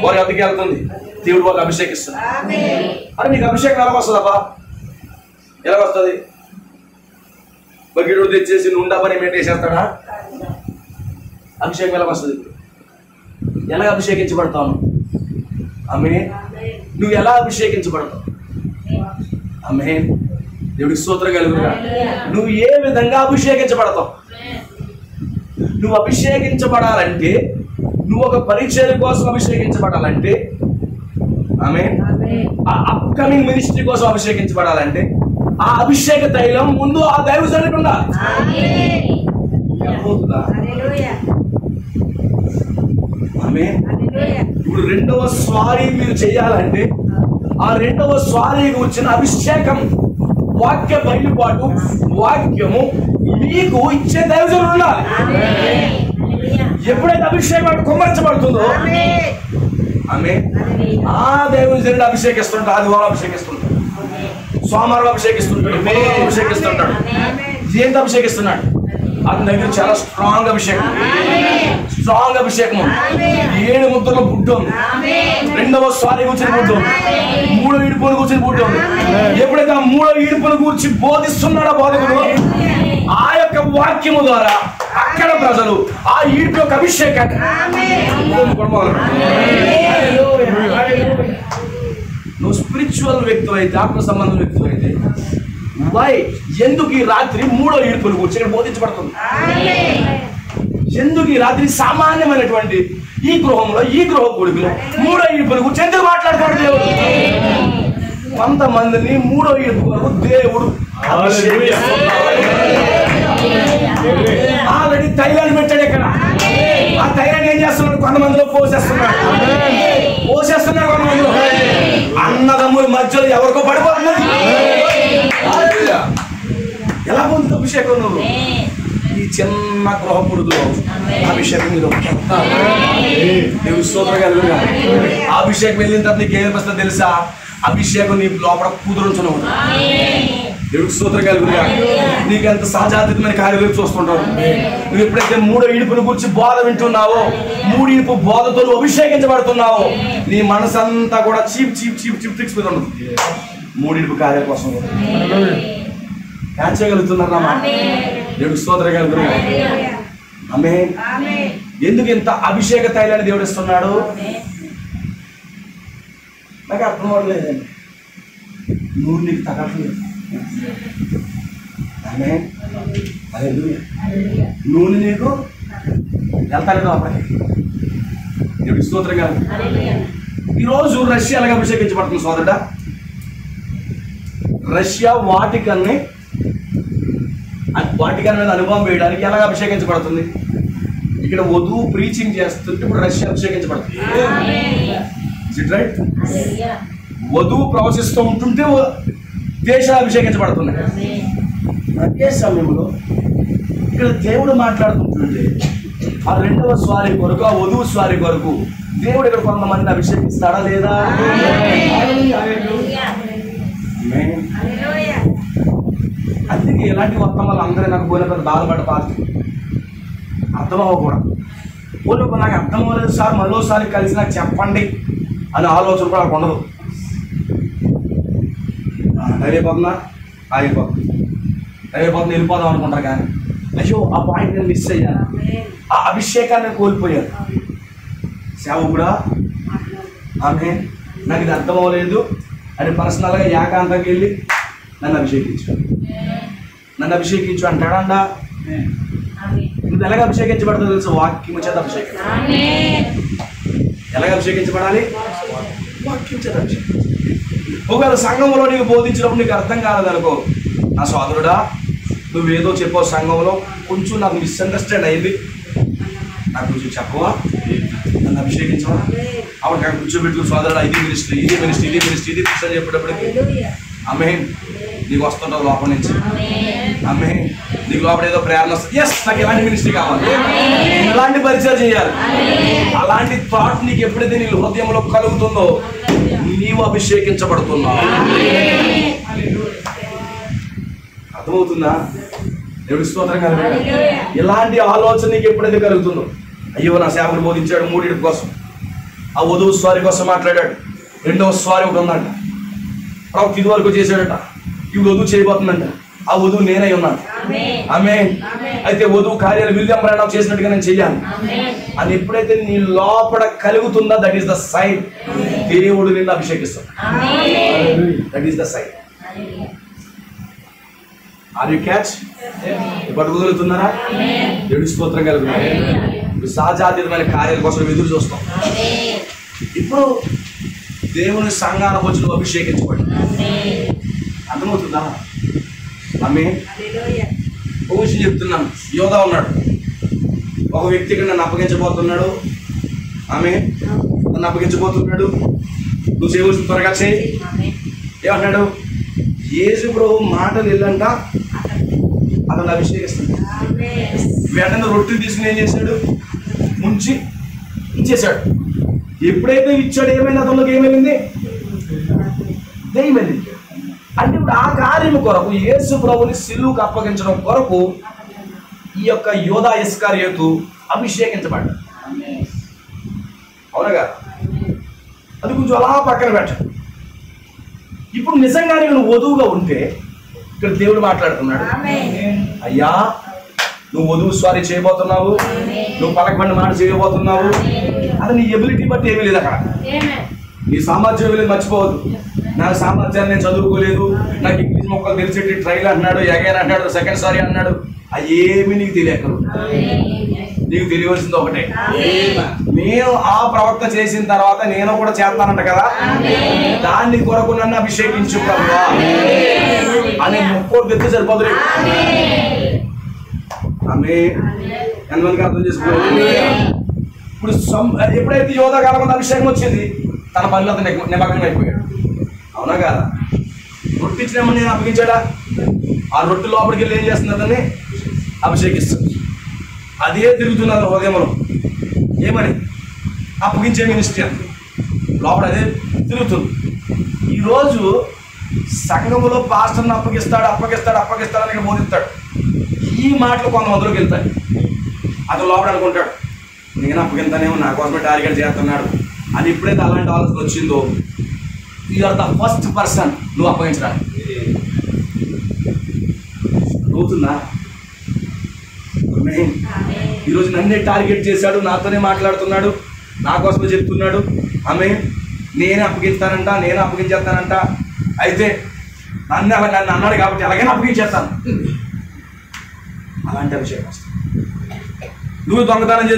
వారి అతికి వెళ్తుంది, దేవుడు వాళ్ళు అభిషేకిస్తున్నారు. అని నీకు అభిషేకం ఎలా వస్తుందబ్బా? ఎలా వస్తుంది? బకెడు తెచ్చేసి నుండా పని మెయింటేసేస్తాడా? అభిషేకం ఎలా వస్తుంది? ఎలా అభిషేకించబడతావు? ఆమేన్. నువ్వు ఎలా అభిషేకించబడతావు? ఆమేన్. దేవుడికి స్తోత్రం కలుగుగా. నువ్వు ఏ విధంగా అభిషేకించబడతావు? నువ్వు అభిషేకించబడాలంటే, నువ్వు ఒక పరిచర్య కోసం అభిషేకించబడాలంటే, ఆమేన్, ఆ అప్కమింగ్ మినిస్ట్రీ కోసం అభిషేకించబడాలంటే, ఆ అభిషేక తైలం ముందు ఆ దైవజనుడికి ఉండాలి. ఆమేన్. ఇప్పుడు రెండవ స్వారీ మీరు చేయాలంటే, ఆ రెండవ స్వారీకి వచ్చిన అభిషేకం, వాక్య బయలుపాటు, వాక్యము మీకు ఇచ్చే దైవజనుడు ఉండాలి. ఎప్పుడైతే అభిషేకం కుమ్మరించబడుతుందో, ఆమేన్, ఆ దైవజనుడు అభిషేకిస్తుంటాడు. ఆదివారం అభిషేకిస్తుంటాడు, సోమవారం అభిషేకిస్తుంటాడు, బుధవారం అభిషేకిస్తుంటాడు. ఏంటి అభిషేకిస్తున్నాడు? అతని దగ్గర చాలా స్ట్రాంగ్ అభిషేకం, స్ట్రాంగ్ అభిషేకం. 7 ముద్రల బుడ్డ ఉంది, రెండవ స్వారీ కూర్చొని బుడ్డ ఉంది, 3వ ఈడుపులు కూర్చొని బుడ్డ ఉంది. ఎప్పుడైతే ఆ 3వ ఈడుపులు కూర్చి బోధిస్తున్నాడో బోధకుడు, ఆ యొక్క వాక్యము ద్వారా అక్కడ ప్రజలు ఆ ఈడుపు యొక్క అభిషేకాన్ని నువ్వు స్పిరిచువల్ వ్యక్తి అయితే, ఆత్మ సంబంధం వ్యక్తి అయితే, వై ఎందుకు ఈ రాత్రి 3వ ఈడుపులు కూర్చి ఇక్కడ బోధించబడుతుంది? ఎందుకు ఈ రాత్రి సామాన్యమైనటువంటి ఈ గృహంలో, ఈ గృహ కొడుకులు 3వ ఈడుపులు కూర్చి ఎందుకు మాట్లాడుతున్నాడు దేవుడు? కొంతమందిని 3వ ఈడుపు వరకు దేవుడు ఆల్రెడీ తైలాన్ని పెట్టాడు ఇక్కడ. ఆ తైలాన్ని ఏం చేస్తున్నాడు? కొంతమందిలో పోసేస్తున్నాడు. కొంతమందిలో అన్నదమ్ముల మధ్యలో ఎవరికో పడిపోతున్నది. ఎలా పొందుతుంది అభిషేకం? నువ్వు ఈ చిన్న గృహ పురుదులో అభిషేకం మీద స్తోత్రగా. అభిషేకం వెళ్ళిన తర్వాత నీకు ఏమనిపిస్తుంది తెలుసా? అభిషేకం నీ లోపల కుదురుంచను. దేవుడికి స్తోత్రం కలుగుగా. నీకు ఎంత సహజాతీతమైన కార్యాలు చూస్తుంటావు. నువ్వు ఎప్పుడైతే 3వ ఈడుపుల గురించి బోధ వింటున్నావో, 3 ఈడుపు బోధతో నువ్వు అభిషేకించబడుతున్నావో, నీ మనసు అంతా కూడా cheap cheap cheap cheap tricks మీద ఉండదు. 3 ఈడుపు కార్యాల కోసం క్యాచ్ చేయగలుగుతున్నారా? దేవుడికి స్తోత్రం కలుగుగా. ఆమేన్. ఎందుకు ఇంత అభిషేక తైలాన్ని దేవుడు ఇస్తున్నాడు? నాకు అర్థం అవ్వలేదండి. నువ్వు నీకు తగ్గట్లేదు. ఆమేన్. హల్లెలూయా. నూనె నీకు వెళ్తాలేదు అప్పటికి. దేవుడికి స్తోత్రం కాదు. ఈరోజు రష్యా ఎలాగ అభిషేకించబడుతుంది సోదరుడా? రష్యా వాటికన్ మీద అనుభవం వేయడానికి ఎలాగ అభిషేకించబడుతుంది? ఇక్కడ వధువు ప్రీచింగ్ చేస్తుంటే ఇప్పుడు రష్యా అభిషేకించబడుతుంది. రైట్? వధువు ప్రవశిస్తూ ఉంటుంటే దేశాలు అభిషేకించబడుతున్నాయి. అదే సమయంలో ఇక్కడ దేవుడు మాట్లాడుతుంటుంటే ఆ రెండవ స్వారీ కొరకు, ఆ వధువు స్వారీ కొరకు దేవుడు ఇక్కడ కొంతమందిని అభిషేకిస్తాడా లేదా? అందుకే ఎలాంటి వర్తమానాలు అందరూ నాకు పోయిన పెద్ద బాధపడతారు, అర్థం అవ్వకూడదు. పోనీ నాకు అర్థం అవ్వలేదు సార్, మరోసారి కలిసి నాకు చెప్పండి అనే ఆలోచన కూడా నాకు ఉండదు. అయిపోతున్నా వెళ్ళిపోదాం అనుకుంటారు, కానీ అయ్యో ఆ పాయింట్ నేను మిస్ అయ్యాను, ఆ అభిషేకాన్ని కోల్పోయాను. సేవకుడా ఆమె నాకు ఇది అర్థం అవ్వలేదు అని పర్సనల్గా ఏకాంతంగా వెళ్ళి నన్ను అభిషేకించు అంటాడా? నువ్వు ఎలాగ అభిషేకించబడతావు తెలుసు? వాక్యం చేత అభిషేకం. ఎలాగ అభిషేకించబడాలి? వాక్యం చేత అభిషేకం. ఒకవేళ సంఘంలో నీకు బోధించినప్పుడు నీకు అర్థం కాలేదనుకో, నా సోదరుడా నువ్వేదో చెప్పావు సంఘంలో, కొంచెం నాకు మిస్అండర్స్టాండ్ అయింది, నాకు కొంచెం చెప్పవా, నన్ను అభిషేకించవా? అవును నాకు కూర్చోబెట్టు సోదరుడా, ఇది మినిస్ట్రీ ఇది అని చెప్పేటప్పటికి ఆమేన్ నీకు వస్తుంటుంది లోపల నుంచి. ఆమేన్ నీకు లోపల ఏదో ప్రేరణ వస్తుంది, ఎస్ నాకు ఎలాంటి మినిస్ట్రీ కావాలి, ఎలాంటి పరిచయం చేయాలి, అలాంటి థాట్ నీకు ఎప్పుడైతే నీ హృదయంలో కలుగుతుందో నీవు అభిషేకించబడుతున్నావు. అర్థమవుతుందా? దేవుడి స్తోత్రం కలుగుతుంది. ఇలాంటి ఆలోచన నీకు ఎప్పుడైతే కలుగుతుందో, అయ్యో నా సేవకుడు బోధించాడు 3 కోసం, ఆ వధువు స్వారీ కోసం మాట్లాడాడు, రెండవ స్వారీ ఒకటి ఉందంట, ప్రవక్త ఇది వరకు చేశాడట, ఇప్పుడు వధువు చేయబోతుందంట, ఆ వధువు నేనై ఉన్నాను. ఆమేన్. అయితే వధువు కార్యాలు విలియం బ్రానమ్ చేసినట్టుగా నేను చెయ్యాలి అని ఎప్పుడైతే నీ లోపల కలుగుతుందో దట్ ఈస్ ద సైన్ దేవుడు నిన్ను అభిషేకిస్తాడు. That is the sign. Are you catch? పట్టుకోగలుగుతున్నారా? దేవుడి స్తోత్రం కలుగుతుంది. సహజాతీయమైన కార్యాల కోసం ఎదురు చూస్తాం. ఇప్పుడు దేవుని సంఘాన వచ్చిన అభిషేకించబడి అర్థమవుతుందా? ఆమె ఒక విషయం చెప్తున్నాను. యోధా ఉన్నాడు, ఒక వ్యక్తికి నన్ను అప్పగించబోతున్నాడు, ఆమె నన్ను అప్పగించబోతున్నాడు, నువ్వు చేయవలసిన త్వరగా చేయి. ఏమన్నాడు? యేసు ప్రభు మాటలు వెళ్ళంట అతను అభిషేకిస్తాడు. వెంటనే రొట్టెలు తీసుకుని ఏం చేశాడు? ముంచి ఇచ్చేశాడు. ఎప్పుడైతే ఇచ్చాడు ఏమైంది? అతనిలోకి ఏమైంది? దెయ్యం వెళ్ళింది. అంటే ఇప్పుడు ఆ కార్యం కొరకు యేసు ప్రభుని సిలువుకు అప్పగించడం కొరకు ఈ యొక్క యోధా ఇస్కరియోతు అభిషేకించబడ్డాడు. అవునగా? అది కొంచెం అలా పక్కన పెట్టాడు. ఇప్పుడు నిజంగానే నువ్వు వధువుగా ఉంటే ఇక్కడ దేవుడు మాట్లాడుతున్నాడు, అయ్యా నువ్వు వధువు స్వారీ చేయబోతున్నావు, నువ్వు 11 మాట చేయబోతున్నావు. అది నీ ఎబిలిటీ బట్టి ఏమీ లేదు, అక్కడ నీ సామర్థ్యం ఏమీ లేదు, మర్చిపోవద్దు. నా సామర్థ్యాన్ని నేను చదువుకోలేదు, నాకు ఇంగ్లీష్ మొక్కలు తెలిసేటి ట్రైల్ అన్నాడు, ఎగైన్ అన్నాడు, సెకండ్ సారీ అన్నాడు, అవి ఏమీ నీకు తెలియకరు. నీకు తెలియవలసింది ఒకటే, నేను ఆ ప్రవక్త చేసిన తర్వాత నేను కూడా చేస్తానంట కదా, దాన్ని కొరకు నన్ను అభిషేకించు ప్రభువా అని ముక్కోటి తెచ్చి సరిపోదు. ఆమె ఎంతమందికి అర్థం చేసుకోవాలి? ఇప్పుడు ఎప్పుడైతే యోధా కాలం అభిషేకం వచ్చింది, తన పనిలో అతను నిమగ్నం అయిపోయాడు. అవునా కదా? రొట్టె ఇచ్చినామని నేను అప్పగించాడా? ఆ రొట్టె లోపలికి వెళ్ళి ఏం చేస్తుంది? అతన్ని అభిషేకిస్తుంది. అదే తిరుగుతున్నారు హృదయంలో. ఏమని? అప్పగించే మినిస్ట్రీ అని లోపల అదే తిరుగుతుంది. ఈరోజు సంఘములో పాస్టర్ని అప్పగిస్తాడని బోధిస్తాడు. ఈ మాటలు కొంతమందిలోకి వెళ్తాయి. అతను లోపల అనుకుంటాడు, నేను అప్పగింతానేమో, నా కోసమే టార్గెట్ చేస్తున్నాడు అని. ఎప్పుడైతే అలాంటి ఆలోచన వచ్చిందో, you are the first person నువ్వు అప్పగించడానికి. అవుతుందా? ఈరోజు నన్నే టార్గెట్ చేశాడు, నాతోనే మాట్లాడుతున్నాడు, నా కోసమే చెప్తున్నాడు. ఆమె నేనే అప్పగించేస్తానంట. అయితే నన్ను అన్నాడు కాబట్టి అలాగైనా అప్పగించేస్తాను. అలాంటి అభిషేకం వస్తుంది. నువ్వు దొంగతనం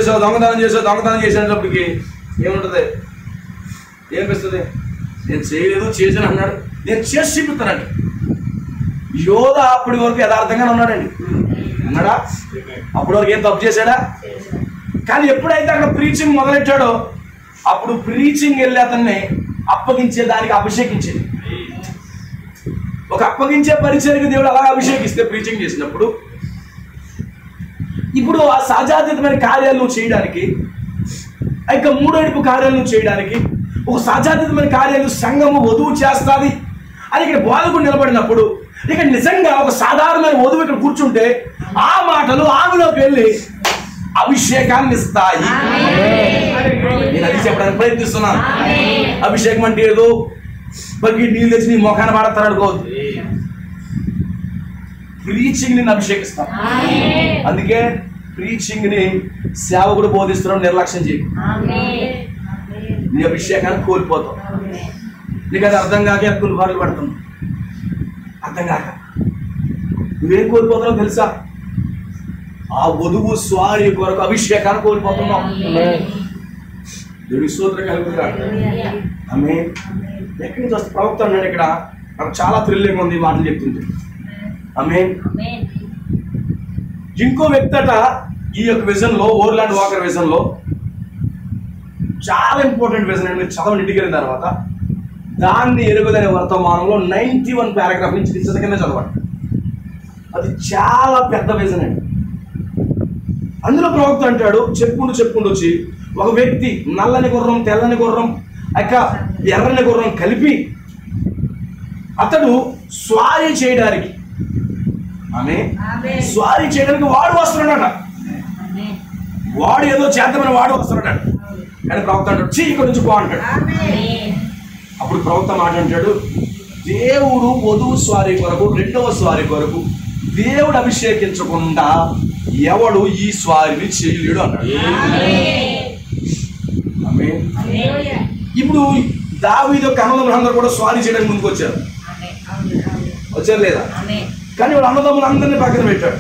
చేసేటప్పటికి ఏముంటుంది? ఏమిస్తుంది? నేను చేయలేదు, చేశాను అన్నాడు. నేను చేసి చూపిస్తానంట. యోధ అప్పటి వరకు యథార్థంగానే ఉన్నాడండి. అన్నాడా? అప్పటి వరకు ఏం తప్పు చేశాడా? కానీ ఎప్పుడైతే అక్కడ ప్రీచింగ్ మొదలెట్టాడో అప్పుడు ప్రీచింగ్ వెళ్ళి అతన్ని అప్పగించే దానికి అభిషేకించింది. ఒక అప్పగించే పరిచర్యకు దేవుడు అలా అభిషేకిస్తే ప్రీచింగ్ చేసినప్పుడు ఇప్పుడు ఆ సహజాతీతమైన కార్యాలను చేయడానికి, ఇంకా మూడేడుపు కార్యాలను చేయడానికి, ఒక సహజాతీతమైన కార్యాలు సంఘము వధువు చేస్తుంది అని ఇక్కడ బోధకుడు నిలబడినప్పుడు ఇక నిజంగా ఒక సాధారణమైన వధువు ఇక్కడ కూర్చుంటే ఆ మాటలు ఆమెలోకి వెళ్ళి అభిషేకాన్ని ఇస్తాయి. నేను అది చెప్పడానికి ప్రయత్నిస్తున్నాను. అభిషేకం అంటే ఏదో బగ్గి నీళ్ళు తెచ్చి నీ మొఖాన్ని వాడతారు అనుకోవద్దు. ప్రీచింగ్ ని అభిషేకిస్తాం. అందుకే ప్రీచింగ్ ని సేవకుడు బోధిస్తున్నాం, నిర్లక్ష్యం చేయకు. నీ అభిషేకాన్ని కోల్పోతావు. నీకు అది అర్థం కాక ఎక్కువ బాటలు పడుతున్నావు. అర్థం కాక నువ్వేం కోల్పోతున్నావు తెలుసా? ఆ వధువు స్వారీ కొరకు అభిషేకాన్ని కోల్పోతున్నావు. దేవుడి స్తోత్రం కలుగుతాడు. ఆమె ఎక్కడి నుంచి వస్తే ప్రవక్త అన్నాడు. ఇక్కడ నాకు చాలా థ్రిల్లింగ్ ఉంది మాటలు చెప్తుంది. ఆమె ఇంకో వ్యక్తట ఈ యొక్క విజన్ లో, ఓర్లాండ్ వాకర్ విజన్ లో చాలా ఇంపార్టెంట్ విజన్ అండి. చదవని ఇంటికి వెళ్ళిన తర్వాత దాన్ని ఎరుగుదనే వర్తమానంలో 91 పారాగ్రాఫ్ నుంచి కింద చదవండి. అది చాలా పెద్ద విజన్ అండి. అందులో ప్రవక్త అంటాడు, చెప్పుకుంటూ వచ్చి ఒక వ్యక్తి నల్లని గుర్రం, తెల్లని గుర్రం, ఎర్రని గుర్రం కలిపి అతడు స్వారీ చేయడానికి, స్వారీ చేయడానికి వాడు వస్తున్నాడట. వాడు ఏదో చేద్దామని వాడు వస్తున్నాడట. కానీ ప్రవక్త అంటాడు, చీ ఇక్కడ నుంచి పో అంటాడు. అప్పుడు ప్రవక్త మాట అంటాడు, దేవుడు వధువు స్వారీ కొరకు, రెండవ స్వారీ కొరకు దేవుడు అభిషేకించకుండా ఎవడు ఈ స్వారీని చేయలేడు అన్నాడు. ఇప్పుడు దావీదు యొక్క అన్నదమ్ములందరూ కూడా స్వారీ చేయడానికి ముందుకు వచ్చారు లేదా? కానీ వాడు అన్నదమ్ములందరినీ పక్కన పెట్టాడు.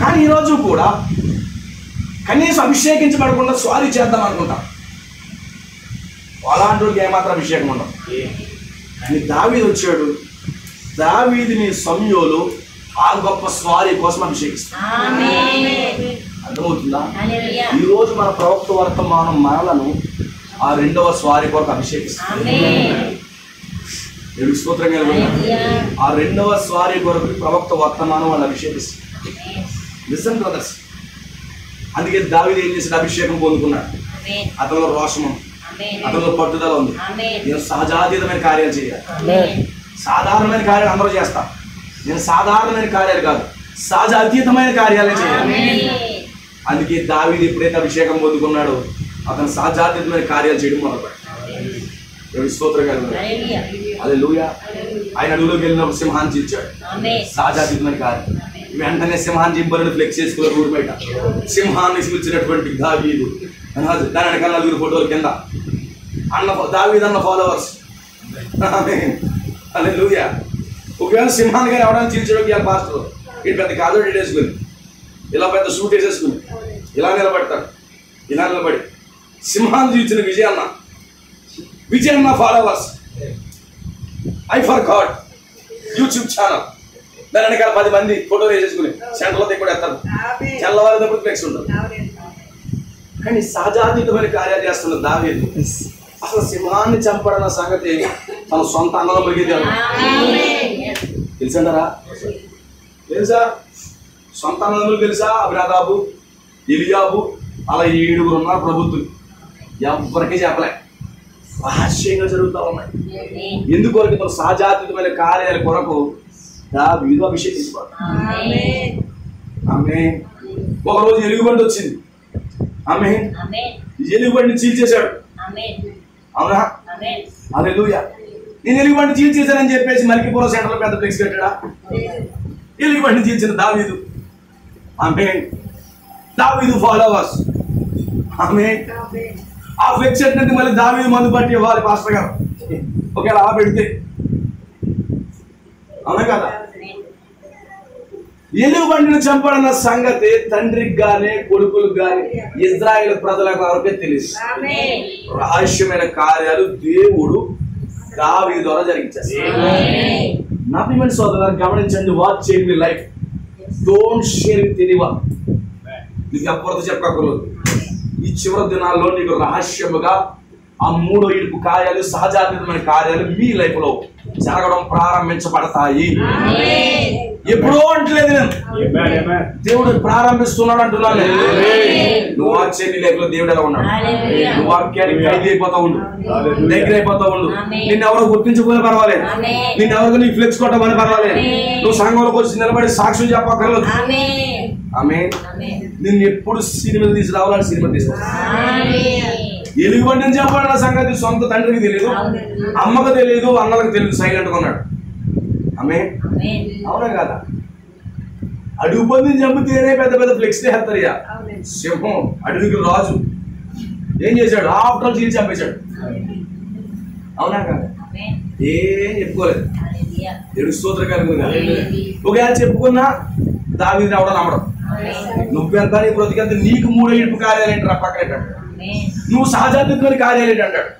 కానీ ఈరోజు కూడా కనీసం అభిషేకించబడకుండా స్వారీ చేద్దాం అనుకుంటాం. అలాంటి వాళ్ళకి ఏమాత్రం అభిషేకం ఉండదు. కానీ దావీదు వచ్చాడు. దావీదుని సమయంలో ఆ గొప్ప స్వారీ కోసం అభిషేకిస్తాడు. అర్థమవుతుందా? ఈ రోజు మన ప్రవక్త వర్తమానం మనలను ఆ రెండవ స్వారీ కొరకు అభిషేకిస్తాడు. స్తోత్రం కలుగుతుంది. ఆ రెండవ స్వారీ కొరకు ప్రవక్త వర్తమానం వాళ్ళు అభిషేకిస్తారు. లిసన్ బ్రదర్స్, అందుకే దావీదు ఏం చేశాడు? అభిషేకం పొందుకున్నాడు. అతనిలో రోషం ఉంది, అతనిలో పట్టుదల ఉంది. నేను సహజాతీతమైన కార్యాలు చేయాలి. సాధారణమైన కార్యాలు అందరూ చేస్తా. నేను సాధారణమైన కార్యాలు కాదు, సహజ అతీతమైన కార్యాలే చేయాలి. అందుకే దావీదు ఎప్పుడైతే అభిషేకం పొందుకున్నాడో అతను సహజాతీతమైన కార్యాలు చేయడం మొదలుపెట్టాడు. స్తోత్రం కలుగుతుంది. హల్లెలూయా. ఆయన అడుగులోకి వెళ్ళినప్పుడు సింహాన్ని చీల్చాడు. సహజాతీతమైన కార్యం. వెంటనే సింహాన్ని చింపలను ఫ్లెక్స్ చేసుకున్న ఊరు బయట సింహాన్ని పిలిచినటువంటి దావీదు, దాని వెనకాల 4 ఫోటోల కింద దావీదు అన్న ఫాలోవర్స్. హల్లెలూయా. ఒకవేళ సింహాన్ని కానీ ఎవరైనా చీల్చడానికి ఇవాళ పాస్టర్ ఇటు పెద్ద కాదు వేసుకుని, ఇలా పెద్ద సూట్ వేసేసుకుని ఇలా నిలబడతాడు. ఇలా నిలబడి సింహాన్ని చీల్చిన Vijayanna followers, I for God YouTube channel, దాని వెనకాల 10 మంది ఫోటోలు వేసేసుకుని సెంటర్లో కూడా ఎత్తారు. తెల్లవారినప్పుడు ఫ్లెక్స్ ఉంటుంది. కానీ సహజాతీతమైన కార్యాలు చేస్తున్న దావీదు అసలు సింహాన్ని చంపడన్న సంగతి తన సొంత అన్నదమ్ములకి తెలుసంటారా? తెలుసా? సొంత అన్నదమ్ములు తెలుసా? అభినాదాబు, ఎలియాబు, అలా 7 ఉన్నారు ప్రభుత్వం. ఎవరికీ చెప్పలే. రహస్యంగా జరుగుతూ ఉన్నాయి. ఎందుకొరకు? తన సహజాతీతమైన కార్యాల కొరకు దావీదు అభిషేకించబడ్డాడు. ఆమె ఒకరోజు ఎలుగుబంటి వచ్చింది. ఆమె ఎలుగుబంటిని చీల్చేశాడు. అవునా? హల్లెలూయా. నేను ఎలుగుబంటిని చీల్చేశానని చెప్పేసి మల్కీపురం సెంటర్లో పెద్ద ఫ్లెక్స్ పెట్టాడా? ఎలుగుబంటిని చీల్చిన దావీదు. ఆమె దావీదు ఫాలోవర్స్. ఆమె ఆ ఫ్లెక్స్ పెట్టినట్టు మళ్ళీ దావీదు మందు పట్టి ఇవ్వాలి పాస్టర్ గారు. ఒకవేళ అలా పెడితే అవునా కదా? ఎలుగుబంటిని చంపడన్న సంగతి తండ్రికి గానీ కొడుకులకు గానీ ఇజ్రాయేల్ ప్రజలకు వరకే తెలుసు. రహస్యమైన కార్యాలు దేవుడు దావీదు ద్వారా జరిగించారు. నా ప్రియమైన సోదరులారా, గమనించండి. వాచ్ చేయండి life. Don't share with anyone. నీకు ఎవరితో చెప్పకూడదు. ఈ చివరి దినాల్లో నీకు రహస్యముగా ఆ 3వ ఈడుపు కార్యాలు, సహజాతీతమైన కార్యాలు మీ లైఫ్ లో జరగడం ప్రారంభించబడతాయి. ఎప్పుడో అంటలేదు నేను, దేవుడు ప్రారంభిస్తున్నాడు అంటున్నాను. నువ్వు వచ్చే నీ లైఫ్ లో దేవుడు ఎలా ఉన్నాడు? నువ్వు వాక్యానికి ఖైదీ అయిపోతా ఉండు, దగ్గర అయిపోతా ఉండు. నిన్ను ఎవరు గుర్తించకపోయినా పర్వాలేదు, నిన్ను ఎవరికి నీ ఫ్లెక్స్ కొట్టమని పర్వాలేదు, నువ్వు సంఘంలోకి వచ్చి నిలబడి సాక్ష్యం చెప్పక్కర్లేదు. ఆమె నిన్ను ఎప్పుడు సినిమా తీసుకురావాలని సినిమా తీసుకురా. ఎలుగుబండి అని చెప్పాలన్న సంగతి సొంత తండ్రికి తెలియదు, అమ్మకు తెలియదు, అన్నలకు తెలియదు, సైలెంట్గా ఉన్నాడు. ఆమె అవునా కదా? అడుగు పందిని చంపితేనే పెద్ద పెద్ద ఫ్లెక్స్ వేస్తారయ్యా. సింహం అడవికి రాజు ఏం చేశాడు? ఆఫ్టర్ చీల్చి చంపేశాడు. అవునా కదా? ఏం చెప్పుకోలేదు. ఏడు స్తోత్రకాలు ఒకవేళ చెప్పుకున్నా దావీదు రావడం నమ్మడం. నువ్వెంత నీ బ్రతికెంత, నీకు 3వ ఈడుపు కార్యాలు ఏంటి రా పక్కన, నువ్వు సహజాతీతమైన కార్యాలు ఏంటి అంటాడు.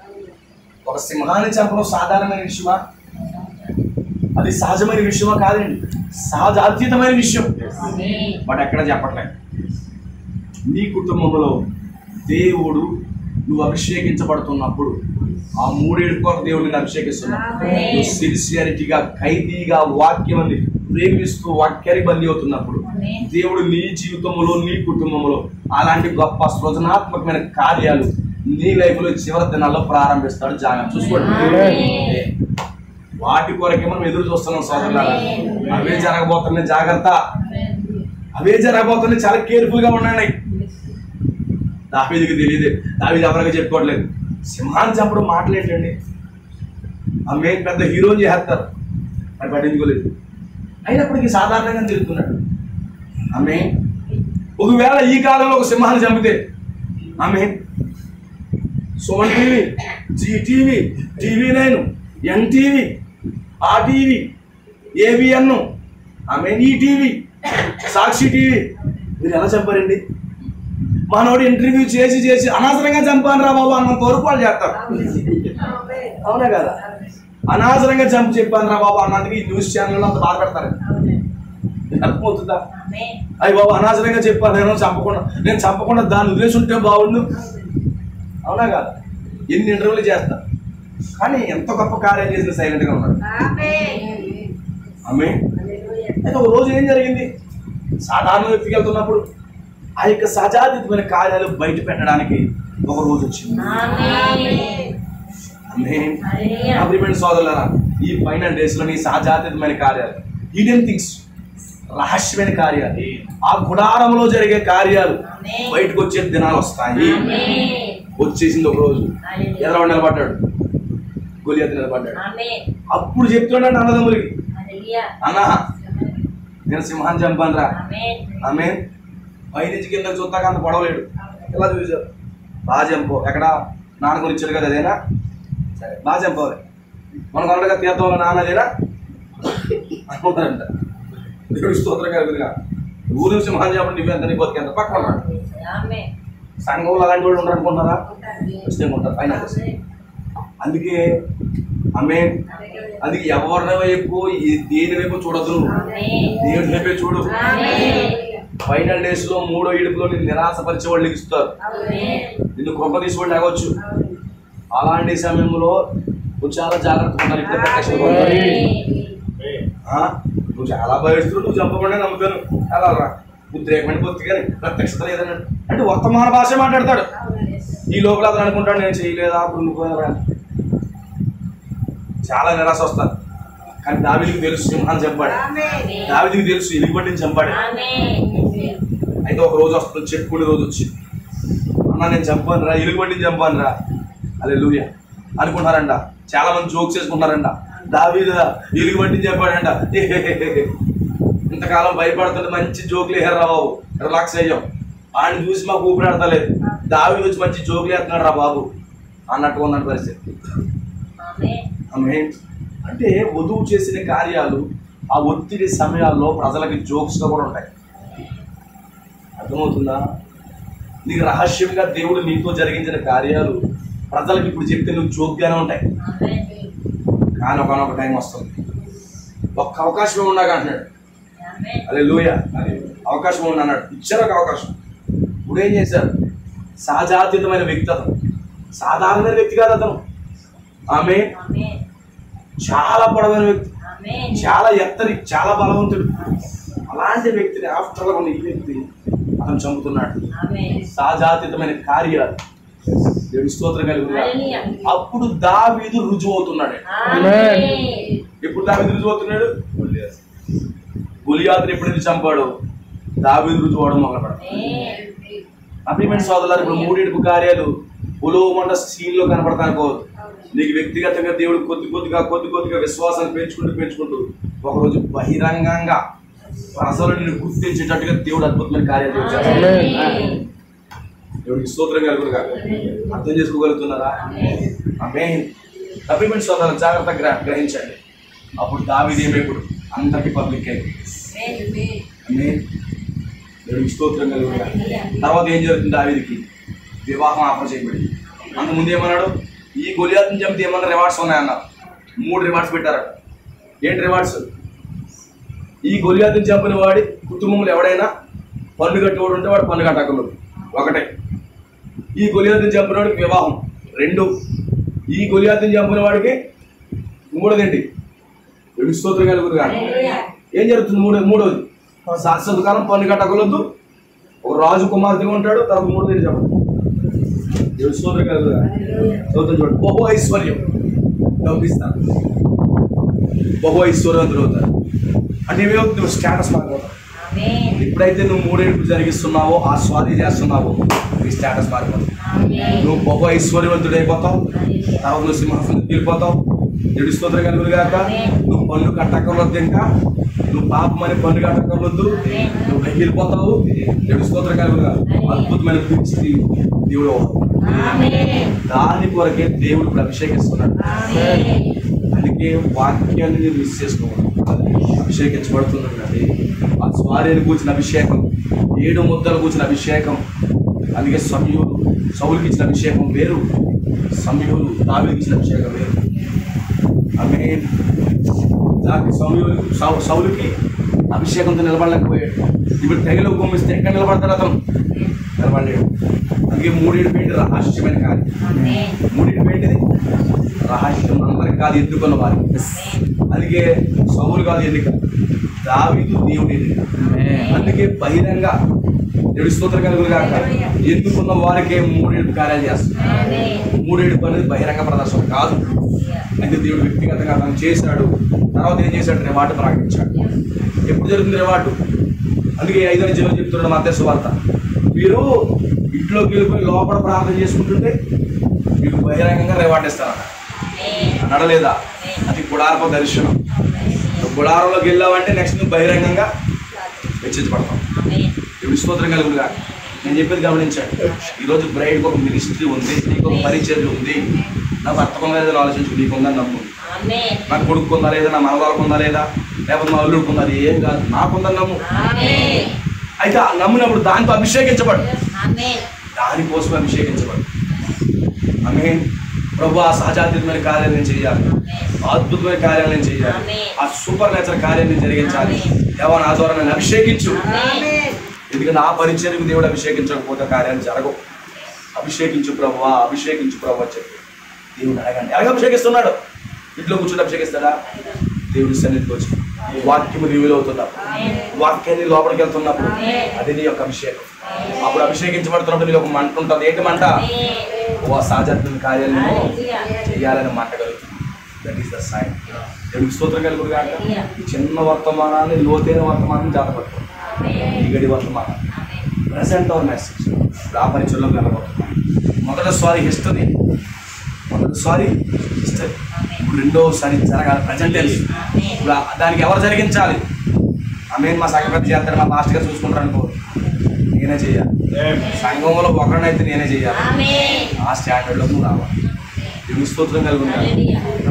ఒక సింహాన్ని చంపడం సాధారణమైన విషయమా? అది సహజమైన విషయమా? కాదండి, సహజాతీతమైన విషయం. బట్ ఎక్కడ చెప్పట్లేదు. నీ కుటుంబంలో దేవుడు నువ్వు అభిషేకించబడుతున్నప్పుడు ఆ 3 ఏడుపు కొరకు దేవుడిని అభిషేకిస్తున్నావు. నువ్వు సిన్సియారిటీగా, ఖైదీగా వాక్యం అని ప్రేమిస్తూ వాక్యానికి బందీ అవుతున్నప్పుడు దేవుడు నీ జీవితంలో, నీ కుటుంబంలో అలాంటి గొప్ప సృజనాత్మకమైన కార్యాలు నీ లైఫ్ లో చివరి దినాల్లో ప్రారంభిస్తాడు. జాగ్రత్త చూసుకోండి. వాటి కొరకే మనం ఎదురు చూస్తున్నాం సోదరులారా. అవే జరగబోతున్నాయి, జాగ్రత్త. అవే జరగబోతున్నాయి, చాలా కేర్ఫుల్ గా ఉండండి. దావీదుకి తెలియదు, దావీదు ఎవరికి చెప్పుకోవట్లేదు. సింహాన్ని చంపడం మాటలేంటండి? ఆమె పెద్ద హీరోని చేస్తారు, అది పట్టించుకోలేదు. అయినప్పటికీ సాధారణంగా తిరుగుతున్నాడు. ఆమె ఒకవేళ ఈ కాలంలో ఒక సింహాన్ని చంపితే ఆమె Suman TV, Zee TV, TV9, NTV, RTV, ABN, ఆమె ఈటీవీ, సాక్షి టీవీ, మీరు ఎలా చంపారండి? మనోడు ఇంటర్వ్యూ చేసి అనవసరంగా చంపాను రా బాబు అన్నంత వరకు వాళ్ళు చేస్తారు. అవునా కదా? అనవసరంగా చెప్పాను రా బాబు అన్నందుకు ఈ న్యూస్ ఛానల్లో అంత బాధపడతారు. అర్థమవుతుందా? అయ్యి బాబు అనవసరంగా చెప్పాను, నేను చంపకుండా దాన్ని వదిలేసి ఉంటే బాగుండు. అవునా కదా? ఎన్ని ఇంటర్వ్యూలు చేస్తా, కానీ ఎంత గొప్ప కార్యం చేసిన సైలెంట్ గా ఉన్నాడు. ఆమె అయితే ఒక రోజు ఏం జరిగింది? సాధారణ వ్యక్తికి వెళ్తున్నప్పుడు ఆ యొక్క సహజాతీతమైన కార్యాలు బయట పెట్టడానికి ఒక రోజు వచ్చింది. సోదరులారా, ఈ ఫైనల్ డేస్ లో నీ సహజాతీతమైన కార్యాలు, హిడెన్ థింగ్స్, రహస్యమైన కార్యాలు, ఆ గుడారంలో జరిగే కార్యాలు బయటకు వచ్చే దినాలు వస్తాయి. వచ్చేసింది ఒక రోజు. ఎదురు నిలబడ్డాడు, గొలియాతు నిలబడ్డాడు. అప్పుడు చెప్తున్నాడు అన్నదమ్ములకి, అన్నా నేను సింహాన్ని చంపాను రా. ఆమె పైనుంచి కింద చూస్తాక అంత పొడవలేడు, ఇలా చూసావు, బాగా చంపో. ఎక్కడ నాన్న కొని ఇచ్చాడు కదా, అదేనా? సరే బాగా చంపాలి. మన కొనగా తీర్థంలో నాన్న అదేనా అనుకుంటారంట. దేవుడి స్తోత్రం కలుగుగా. ఊరు సింహాన్ని చెప్పండి, నువ్వు ఎంత నీ బతికెంత పక్కన ఉన్నాడు. సంఘంలో అలాంటి వాళ్ళు ఉండరు అనుకుంటారా? ఖచ్చితంగా ఉంటారు పైన. అందుకే ఆమె అందుకే ఎవరి వైపు దేని వైపు చూడద్దు, దేవుడి వైపే చూడు. ఫైనల్ డేస్ లో 3వ ఈడుపులో నిన్ను నిరాశపరిచే వాళ్ళు ఇస్తారు, నిన్ను కృప తీసుకోండి ఆగవచ్చు. అలాంటి సమయంలో నువ్వు చాలా జాగ్రత్తగా ఉండాలి. నువ్వు చాలా భయస్తులు, నువ్వు చంపకుండా నమ్ముతాను అలా రా, ఉద్రేకమైన పొత్తి కానీ ప్రత్యక్షత లేదన్నాడు అంటే వర్తమాన భాష మాట్లాడతాడు. ఈ లోపల అతను అనుకుంటాడు నేను చేయలేదా, కృంగిపోయినా. చాలా నిరాశ వస్తారు. కానీ దావీదుకి తెలుసు సింహాన్ని చంపాడు, దావీదుకి తెలుసు ఎలుగుబంటిని చంపాడు. అయితే ఒక రోజు వస్తుంది, చెప్పుకునే రోజు వచ్చింది. అన్న నేను చంపాను రా, ఎలుగుబంటిని చంపాను రా, హల్లెలూయా అనుకుంటారంట. చాలా మంది జోక్స్ చేసుకుంటారంట, దావీదు ఎలుగుబంటిని చంపాడంట. ఇంతకాలం భయపడుతుంటే మంచి జోకులు వేసారు రా బాబు, రిలాక్స్ అయ్యాం. ఆయన చూసి మాకు ఊపిరాడతలేదు, దావీదు వచ్చి మంచి జోకులు వేస్తున్నాడు రా బాబు అన్నట్టుగా ఉన్న పరిస్థితి. అంటే వధువు చేసిన కార్యాలు ఆ ఒత్తిడి సమయాల్లో ప్రజలకి జోక్స్గా కూడా ఉంటాయి. అర్థమవుతుందా? నీకు రహస్యంగా దేవుడు నీతో జరిగించిన కార్యాలు ప్రజలకు ఇప్పుడు చెప్తే నువ్వు జోక్గానే ఉంటాయి. కానీ ఒకనొక టైం వస్తుంది, ఒక్క అవకాశం ఉన్నాగా అంటున్నాడు. హల్లెలూయా, అవకాశం ఉంది అన్నాడు. ఇచ్చారు ఒక అవకాశం. ఇప్పుడు ఏం చేశారు? సహజాతీతమైన వ్యక్తి అతను, సాధారణమైన వ్యక్తి కాదు అతను. ఆమె చాలా పొడవైన వ్యక్తి, చాలా ఎత్తరి, చాలా బలవంతుడు. అలాంటి వ్యక్తిని ఆఫ్టర్ ఉన్న ఈ వ్యక్తి అతను చంపుతున్నాడు. సహజాతీతమైన కార్యాలు. దేవుని స్తోత్రం కలుగుతుంది. అప్పుడు దావీదు రుజువు అవుతున్నాడు. ఎప్పుడు దావీదు రుజువు అవుతున్నాడు? గొలియాతుని ఎప్పుడైతే చంపాడు దావీదు రుజువు అవడం మొదలుపడ్డాడు. అభిమన్యు సోదరులారు, ఇప్పుడు మూడింపు కార్యాలు ఉలోమండ సీన్లో కనపడతానుకో, నీకు వ్యక్తిగతంగా దేవుడు కొద్ది కొద్దిగా విశ్వాసాన్ని పెంచుకుంటూ ఒకరోజు బహిరంగంగా అసలు నిన్ను గుర్తించేటట్టుగా దేవుడు అద్భుతమైన కార్యాలు చేస్తాడు. దేవుడికి స్తోత్రం కలుగునుగా. అర్థం చేసుకోగలుగుతున్నారా? ఆమేన్. అభిమన్యు సోదరులు జాగ్రత్తగా గ్రహించండి. అప్పుడు దావీదు ఏమైపోయాడు? అందరికీ పబ్లిక్ అయింది. దేవుడికి స్తోత్రం కలుగునుగా. తర్వాత ఏం జరుగుతుంది? దావీదుకి వివాహం ఆఫర్ చేయబడింది. అంతకుముందు ఏమన్నాడు? ఈ గొలియాతుని చంపితే ఏమన్నా రివార్డ్స్ ఉన్నాయన్నారు. 3 రివార్డ్స్ పెట్టారు. ఏంటి రివార్డ్స్? ఈ గొలియాతుని చంపిన వాడి కుటుంబంలో ఎవడైనా పన్ను కట్టేవాడు ఉంటే వాడు పన్ను కట్టకూడదు, ఒకటే. ఈ గొలియాతుని చంపిన వాడికి వివాహం, 2. ఈ గొలియాతుని చంపిన వాడికి 3ది స్తోత్రం కలుగునుగా. ఏం జరుగుతుంది? మూడోది శాశ్వత కాలం పన్ను కట్టకూడదు, ఒక రాజు కుమార్తెగా ఉంటాడు. తర్వాత 3ది చెప్పండి. దేవుడి స్తోత్రం కలుగునుగా. స్తోత్రం చూడండి. బహు ఐశ్వర్యం, డబ్బిస్తాను, బహు ఐశ్వర్యవంతులు అవుతారు. అంటే ఏమవుతుంది? నువ్వు స్టేటస్ మారిపోతావు. ఎప్పుడైతే నువ్వు 3 ఏడుపులు జరిగిస్తున్నావో, ఆ స్వాధీ చేస్తున్నావో, నీ స్టేటస్ మారిపోతావు. నువ్వు బహు ఐశ్వర్యవంతుడు అయిపోతావు. తర్వాత నువ్వు సింహాసనం వెళ్ళిపోతావు. దేవుడి స్తోత్రం కలుగునుగాక. నువ్వు పన్ను కట్టకూడదు, ఇంకా నువ్వు పాపమని పన్ను కట్టకూడదు, నువ్వు వెళ్ళిపోతావు. దేవుడి స్తోత్రం కలుగునుగా. అద్భుతమైన పిచ్చి దేవుడు. దాని కొరకే దేవుడు ఇప్పుడు అభిషేకిస్తున్నాడు. అందుకే వాక్యాన్ని నేను మిస్ చేసుకోవాలి. అభిషేకించబడుతున్నాడు. ఆ స్వారీని కూర్చిన అభిషేకం, 7 ముద్దలు కూర్చిన అభిషేకం. అందుకే సౌలుకి ఇచ్చిన అభిషేకం వేరు, సమూయేలు దావీదుకి ఇచ్చిన అభిషేకం వేరు. ఆమేన్. సౌలుకి అభిషేకంతో నిలబడలేకపోయాడు. ఇప్పుడు తెగలు గుమ్మిస్తే ఎక్కడ నిలబడతాడు? అతను నిలబడలేడు. అందుకే 3 ఏడుపేంటి? రహస్యమైన కార్యం. 3 ఏడుపేంటిది? రహస్యం. అందరికి కాదు, ఎన్నుకున్న వారికి. అందుకే సౌలు కాదు ఎన్నిక, దావీదు దేవుడి ఎన్నిక. అందుకే బహిరంగ దేవుడి స్తోత్రం కలుగునుగాక. ఎన్నుకున్న వారికే 3 ఏడుపు కార్యాలు చేస్తున్నారు. 3 ఏడుపు అనేది బహిరంగ ప్రదర్శన కాదు. అయితే దేవుడు వ్యక్తిగతంగా అతను చేశాడు. తర్వాత ఏం చేశాడు? రివార్డు ప్రకటించాడు. ఎప్పుడు జరుగుతుంది రివార్డు? అందుకే 5వ అధ్యాయంలో చెప్తున్నాడు మత్తయి సువార్త, మీరు ఇంట్లోకి వెళ్ళిపోయి లోపల ప్రార్థన చేసుకుంటుంటే మీకు బహిరంగంగా రివార్డు ఇస్తారన్న. నడలేదా? అది గుడారపు దర్శనం. నువ్వు గుడారంలోకి వెళ్ళావంటే నెక్స్ట్ నువ్వు బహిరంగంగా వెచ్చించబడతావు. దేవుడి స్తోత్రం కలుగునుగా. నేను చెప్పేది గమనించండి. ఈరోజు బ్రైడ్కి ఒక మినిస్ట్రీ ఉంది, నీకు ఒక పరిచర్య ఉంది. నా భర్త కొందా లేదా ఆలోచించు, నీకుందని నమ్ము. నాకు కొడుకుందా లేదా, నా మనవాళ్ళకు ఉందా లేదా, లేకపోతే మా అల్లుడికి ఉందా, ఏం కాదు, నాకుందని నమ్ము. అయితే ఆ నమ్మినప్పుడు దాంతో అభిషేకించబడు, దానికోసం అభిషేకించబడు. ఆమేన్. ప్రభు ఆ సహజాతీతమైన కార్యాలు నేను చేయాలి, అద్భుతమైన కార్యాలు నేను చేయాలి, ఆ సూపర్ నేచురల్ కార్యాలు నేను జరిగించాలి. దేవా నా ద్వారా నన్ను అభిషేకించు. ఎందుకంటే ఆ పరిచర్యకు దేవుడు అభిషేకించకపోతే కార్యాలు జరగవు. అభిషేకించు ప్రభువా, అభిషేకించు ప్రభు అని చెప్పి దేవుడు అడగండి. ఎలాగ అభిషేకిస్తున్నాడు? ఇంట్లో కూర్చొని అభిషేకిస్తాడా? దేవుడి సన్నిధికి వచ్చి వాక్యం రివీల్ అవుతున్నప్పుడు, వాక్యాన్ని లోపలికి వెళ్తున్నప్పుడు అది నీ యొక్క అభిషేకం. అప్పుడు అభిషేకించబడుతున్నప్పుడు నీకు ఒక మంట ఉంటుంది. ఏంటి మంట? ఓ సహజాతీయ కార్యాలను చేయాలని మంట కలుగుతుంది. That is the sign. దేవుడికి స్తోత్రం కలుగునుగాక. చిన్న వర్తమానాన్ని లోతైన వర్తమానాన్ని జాతపడుతుంది. ఈ గడి వర్తమానం ప్రెసెంట్ అవర్ మెసేజ్ ఇప్పుడు ఆ పరిచయంలోకి వెళ్ళబోతున్నాం. మొదటిసారి హిస్టరీ, ఇప్పుడు రెండోసారి జరగాలి. Present tense. ఇప్పుడు దానికి ఎవరు జరిగించాలి? ఆమేన్. మా సంఘపతి చేస్తారు, మా మాస్టర్ గారు చూసుకుంటారు అనుకో, నేనే చేయాలి. సంఘంలో ఒకరినైతే నేనే చేయాలి. ఆ స్టాండర్డ్లో నువ్వు రావాలి. దేవుని స్తోత్రం కలుగునుగాక.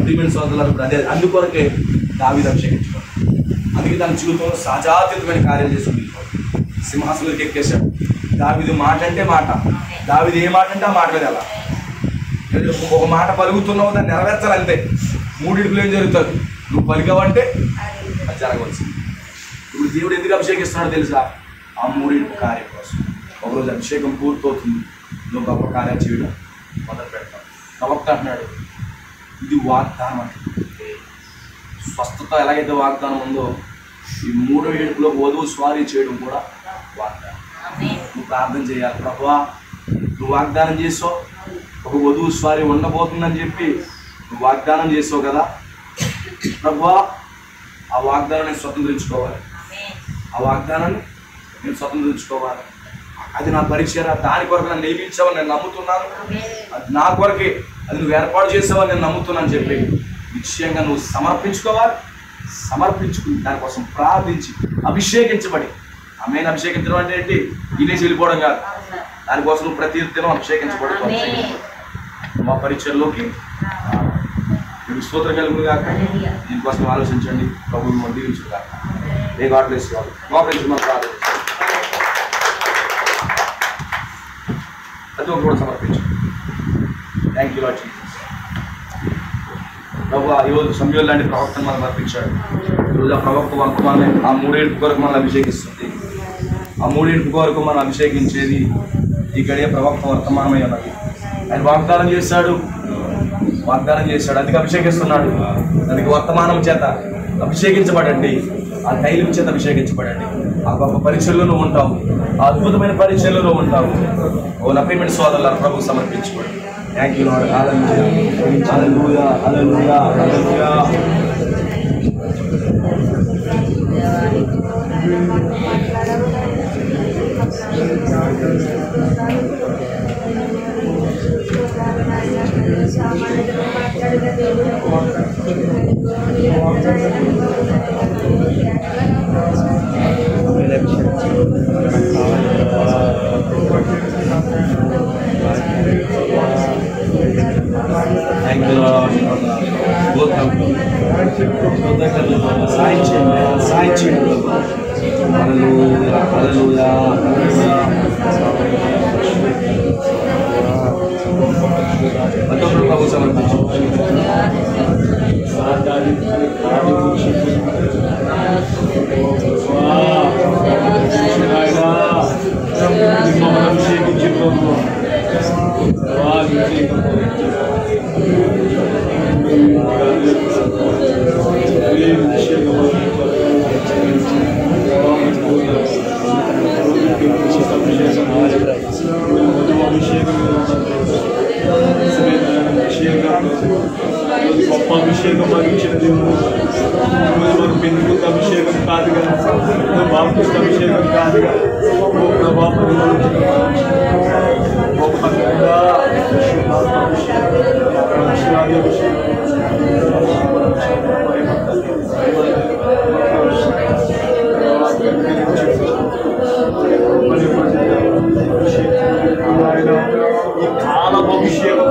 ప్రియమైన సోదరులారా, ఇప్పుడు అదే అందుకొరకే దావీదు అభిషేకించుకోవాలి. అందుకే తన జీవితంలో సహజాతీతమైన కార్యాలు చేసుకుంది. సింహాసనంలోకి ఎక్కేశాడు. దావీదు మాట అంటే మాట, దావీదు ఏ మాట అంటే ఆ మాట మీద ఎలా. ఒక మాట పలుకుతున్నావు, దాన్ని నెరవేర్చాలంతే. 3 ఇడుపులు ఏం జరుగుతుంది? నువ్వు పలికావంటే అది జరగవచ్చు. ఇప్పుడు దేవుడు ఎందుకు అభిషేకిస్తున్నాడో తెలుసా? ఆ 3 ఇడుపు కార్యం కోసం. ఒకరోజు అభిషేకం పూర్తవుతుంది, నువ్వు గొప్ప కార్యాలు చేయడం మొదలు పెడతావు. ప్రవక్త అంటున్నాడు, ఇది వాగ్దానం అంటే. స్వస్థత ఎలాగైతే వాగ్దానం ఉందో, ఈ 3వ ఏడుపులో వధువు స్వారీ చేయడం కూడా వాగ్దానం. నువ్వు ప్రార్థన చేయాలి, ప్రభువా నువ్వు వాగ్దానం చేసావు, ఒక వధువు స్వారీ ఉండబోతుందని చెప్పి నువ్వు వాగ్దానం చేసావు కదా ప్రభువా, ఆ వాగ్దానాన్ని స్వతంత్రించుకోవాలి, ఆ వాగ్దానాన్ని నేను స్వతంత్రించుకోవాలి. అది నా పరిచయ, దాని కొరకు నన్ను నియమించావని నేను నమ్ముతున్నాను, అది నా కొరకే, అది నువ్వు ఏర్పాటు చేసావని నేను నమ్ముతున్నాను చెప్పి నిశ్చయంగా నువ్వు సమర్పించుకోవాలి. సమర్పించుకుని దానికోసం ప్రార్థించి అభిషేకించబడి, ఆమె అభిషేకించడం అంటే ఏంటి? తినేసి వెళ్ళిపోవడం కాదు. దానికోసం నువ్వు ప్రతి దినం అభిషేకించబడుతూ మా పరిచయంలోకి మీరు స్తోత్రం కలుగును కాక. దీనికోసం ఆలోచించండి, ప్రభుత్వం దీవించును కాక. ఏ God bless you all. Cooperation మనం ప్రార్థన ప్రతి ఒక్కరు కూడా సమర్పించండి. Thank you Lord Jesus. ప్రభు ఈరోజు సమయంలో లాంటి ప్రవక్తను మనం అర్పించాడు. ఈరోజు ఆ ప్రవక్త వర్తమానం ఆ 3 ఏడుపు కొరకు మనం అభిషేకిస్తుంది. ఆ 3 ఏడుపు కొరకు మనం అభిషేకించేది ఈ గడియ ప్రవక్త వర్తమానమై ఉన్నది. ఆయన వాగ్దానం చేశాడు, అందుకే అభిషేకిస్తున్నాడు. దానికి వర్తమానం చేత అభిషేకించబడండి, ఆ తైలం చేత అభిషేకించబడండి. ఆ గొప్ప పరిచయంలో నువ్వు ఉంటావు, ఆ అద్భుతమైన పరిచయంలో నువ్వు ఉంటావు. ఓ నా ప్రియమైన సోదరులారా, ప్రభువు సమర్పించుకోండి. Thank you Lord. Hallelujah, hallelujah, hallelujah, hallelujah. Thank you, Lord. Hallelujah, hallelujah, hallelujah. Betul Bapak సమర్పించు. గొప్ప అభిషేకం అందించిన దేవుడు. మనం పెందుకు అభిషేకం కాదుగా, బాప్టిస్ట్ అభిషేకం కాదుగా, ఈ కాలం అభిషేకం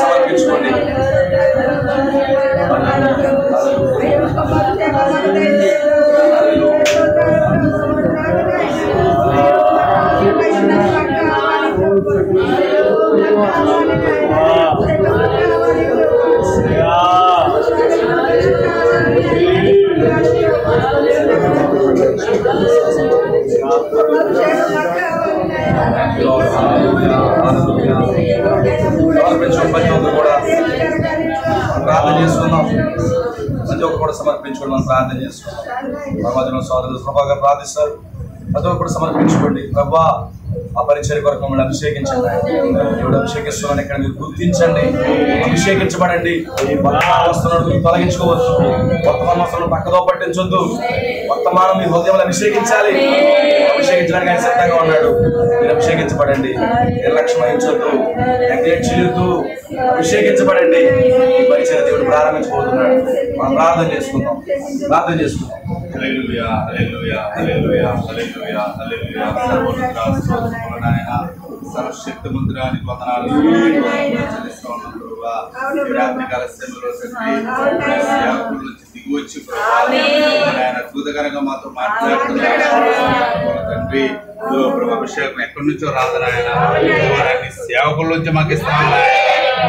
సమర్పించుకోండి. ప్రార్థన చేసుకుందాం. ప్రతి ఒక్కరు కూడా సమర్పించుకోండి. మనం ప్రార్థన చేసుకుందాం. భగవంతుని సోదరులు ప్రభాగా ప్రార్థిస్తారు. ప్రతి ఒక్కరు సమర్పించుకోండి. ప్రభా ఆ పరిచర్య కొరకు మమ్మల్ని అభిషేకించండి. దేవుడు అభిషేకిస్తున్నాను ఇక్కడ మీరు గుర్తించండి, అభిషేకించబడండి. వర్తమానం వస్తున్నట్టు తొలగించుకోవద్దు, వర్తమానం వస్తున్న పక్కదో పట్టించొద్దు. వర్తమానం మీ హృదయంలో అభిషేకించాలి. అభిషేకించడానికి ఆయన సిద్ధంగా ఉన్నాడు. మీరు అభిషేకించబడండి, నిర్లక్ష్యం వహించొద్దు, నెగ్లెక్ట్ చేయొద్దు, అభిషేకించబడండి. ఈ పరిచర్య దేవుడు ప్రారంభించబోతున్నాడు. మనం ప్రార్థన చేసుకుందాం. హల్లెలూయా హల్లెలూయా హల్లెలూయా హల్లెలూయా హల్లెలూయా. సర్వోన్నత స్తోత్రములు నాయనా, సర్వశక్తిమంతుడానికి వందనాలు చెల్లిస్తూ ఉన్నాం ప్రభువా. ఈ రాత్రికాల సమయంలో తండ్రి సేవకుల నుంచి దిగి వచ్చి ఆయన అద్భుతకరంగా మాతో మాట్లాడుతున్నారు తండ్రి. ప్రభు అభిషేకం ఎక్కడి నుంచో రాదు నాయన, సేవకుల నుంచి మాకు ఇస్తాను నాయన.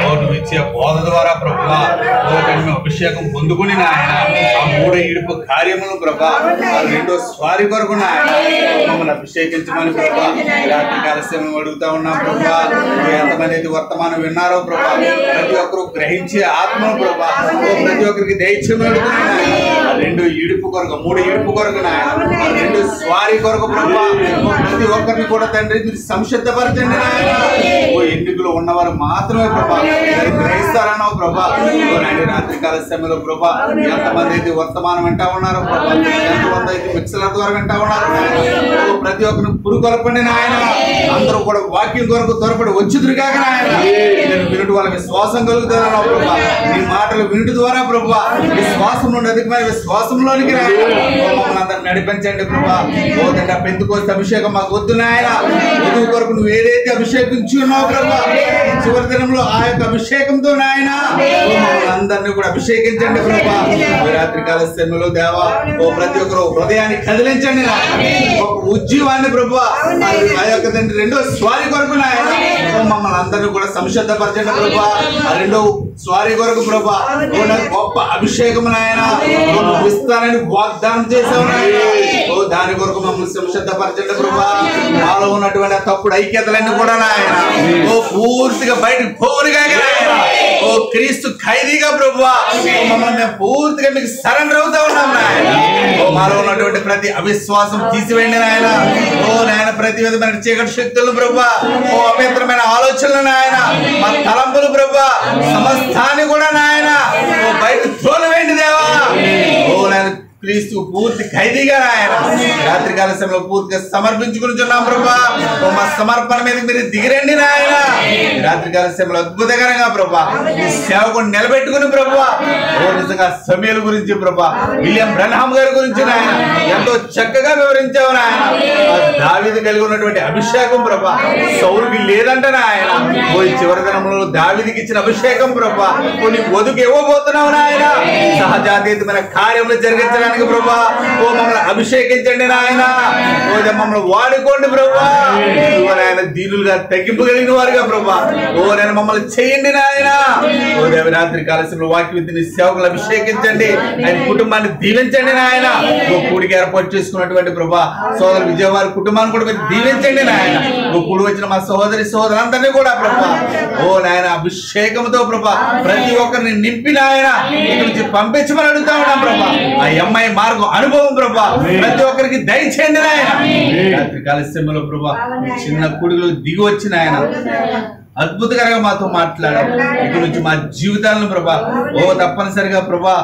నువ్వు ఇచ్చే బోధ ద్వారా ప్రభువా మేము అభిషేకం పొందుకుని నాయన ఆ 3 ఇడుపు కార్యములు ప్రభా, ఆ 2వ స్వారీ కొరకు నాయన మమ్మల్ని అభిషేకించమని ప్రభా రాత్రి కాలస్యం అడుగుతా ఉన్నాం ప్రభా. ఎంతమంది అయితే వర్తమానం విన్నారో ప్రభా, ప్రతి ఒక్కరు గ్రహించే ఆత్మను ప్రభా ప్రతి ఒక్కరికి దైత్యం అడుగుతున్నాను. ఆ 2 ఇడుపు కొరకు 3 ఇడుపు కొరకు నాయన ఆ 2 స్వారీ కొరకు ప్రభా ప్రతి ఒక్కరిని కూడా తండ్రి మీరు సంసిద్ధపరచండి నాయన. ఎన్నికలు ఉన్నవారు మాత్రమే ప్రభా గ్రహిస్తారన్నావు ప్రభా. రాత్రి కాల సమయంలో ప్రభా ఎంతమంది అయితే వర్తమానం వింటా ఉన్నారో ప్రభా, ఎంతమంది అయితే మిక్సర్ల ద్వారా వింటా ఉన్నారు ప్రతి ఒక్కరిని పురుగొలపండి నాయన. అందరూ కూడా వాక్యం కొరకు త్వరపడి వచ్చుదురు కాక నాయన. నేను వినుట వాళ్ళ విశ్వాసం కలుగుతారన్నావు ప్రభా. నీ మాటలు వినుట ద్వారా ప్రభా విశ్వాసం నుండి అధికమైన విశ్వాసంలోనికి మమ్మల్ని అందరూ నడిపించండి ప్రభా. పోతండి పెందుకోస్తే అభిషేకం మాకు వద్దు నాయన. వధువు కొరకు నువ్వు ఏదైతే అభిషేకించి ఉన్నావు ప్రభా, చివరి దినంలో ఆ యొక్క అభిషేకంతో నాయన అందరినీ కూడా అభిషేకించండి ప్రభా. రాత్రి కాల సమయంలో దేవా ప్రతి ఒక్కరు హృదయాన్ని కదిలించండి, ఒక ఉద్యమాన్ని ప్రభా ఆ యొక్క తండ్రి 2వ స్వారీ కొరకు నాయన మమ్మల్ని అందరినీ కూడా సంసిద్ధపరచండి ప్రభా. ఆ 2వ స్వారీ కొరకు ప్రభా గొప్ప అభిషేకం నాయన ఇస్తానని వాగ్దానం చేసావు నాయన. దాని కొరకు మమ్మల్ని సంసిద్ధపరచండి ప్రభా. మాలో ఉన్నటువంటి తప్పుడు ఐక్యతలన్నీ కూడా నాయన పూర్తిగా బయటకు పోరుగా క్రీస్తు ఖైదీగా ప్రభువా మమ్మల్ని మేము పూర్తిగా మీకు సరెండర్ అవుతా ఉన్నాం నాయన. మాలో ఉన్నటువంటి ప్రతి అవిశ్వాసం తీసివేయండి నాయన. నాయన ప్రతి విధమైన చీకటి శక్తులను ప్రభువా, అపవిత్రమైన ఆలోచనలు నాయన, మా తలంపులు ప్రభువా సమస్తాన్ని కూడా నాయన బయట తోలివేయండి దేవా. నాయన క్రీస్తు పూర్తి ఖైదీగా నాయన రాత్రి కాల సమయంలో పూర్తిగా సమర్పించుకున్నాం ప్రభా. మా సమర్పణ మీద మీరు దిగిరండి నాయన. రాత్రి కాల సమయంలో అద్భుతకరంగా ప్రభా ఈ సేవకుని నిలబెట్టుకుని ప్రభా నిజంగా సమయల గురించి ప్రభా, విలియం బ్రన్హామ్ గారి గురించి నాయన ఎంతో చక్కగా వివరించావు నాయన. దావీదు కలిగి ఉన్నటువంటి అభిషేకం ప్రభా సౌలుకి లేదంట నాయన. చివరి దినంలో దావీదుకి ఇచ్చిన అభిషేకం ప్రభా కొన్ని వధుకు ఇవ్వబోతున్నావు నాయన. సహజాతీతమైన కార్యములు జరిగించడానికి ప్రభా మమ్మల్ని అభిషేకించండి నాయన. మమ్మల్ని వాడుకోండి ప్రభా. నాయన దీనులుగా తగ్గింపు కలిగిన వారుగా ప్రభా నేను మమ్మల్ని చేయండి నాయన. రాత్రి కాలశంలో వాక్య సేవకులు అభిషేకించండి, ఆయన కుటుంబాన్ని దీవించండి నాయన. కూడికి ఏర్పాటు చేసుకున్నటువంటి ప్రభా సోదరు విజయవారి కుటుంబాన్ని కూడా మీరు దీవించండి నాయన. కూడి వచ్చిన మా సోదరులందరినీ కూడా ప్రభా నాయన అభిషేకంతో ప్రభా ప్రతి ఒక్కరిని నింపి నాయన ఇక్కడ నుంచి పంపించమని అడుగుతా ఉన్నాం ప్రభా. ఆ అమ్మాయి మార్గం అనుభవం ప్రభా ప్రతి ఒక్కరికి దయచేయండి నాయన. రాత్రి కాలశంలో ప్రభా చిన్న కుడిలో దిగి వచ్చిన ఆయన అద్భుతకరంగా మాతో మాట్లాడారు. ఇక్కడ నుంచి మా జీవితాలను ప్రభా తప్పనిసరిగా ప్రభా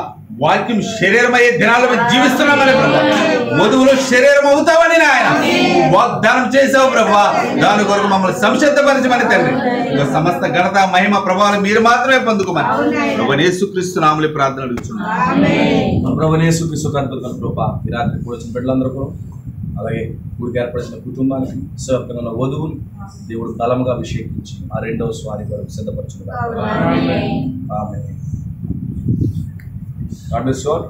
వాక్యం శరీరమయ్యే దినాలు మేము జీవిస్తున్నామని ప్రభా, వధువులో శరీరం అవుతామని నాయన వాగ్దానం చేసావు ప్రభా. దాని కొరకు మమ్మల్ని సంసిద్ధపరచమని తండ్రి సమస్త ఘనత మహిమ ప్రభావాలు మీరు మాత్రమే పొందుకోమని ప్రభువైన యేసుక్రీస్తు నామములో ప్రార్థన అడుగుతున్నాం. ప్రభువైన యేసుక్రీస్తు అద్భుతమైన ప్రభా ఈ రాత్రి కూడా వచ్చిన బిడ్డలందరూ కూడా అలాగే కూడికి ఏర్పడిన కుటుంబానికి సేవకున్న వధువులు దేవుడు బలముగా అభిషేకించి ఆ 2వ స్వారీ కొరకు సిద్ధపరచుకున్నారు. ఆమేన్. God bless you all.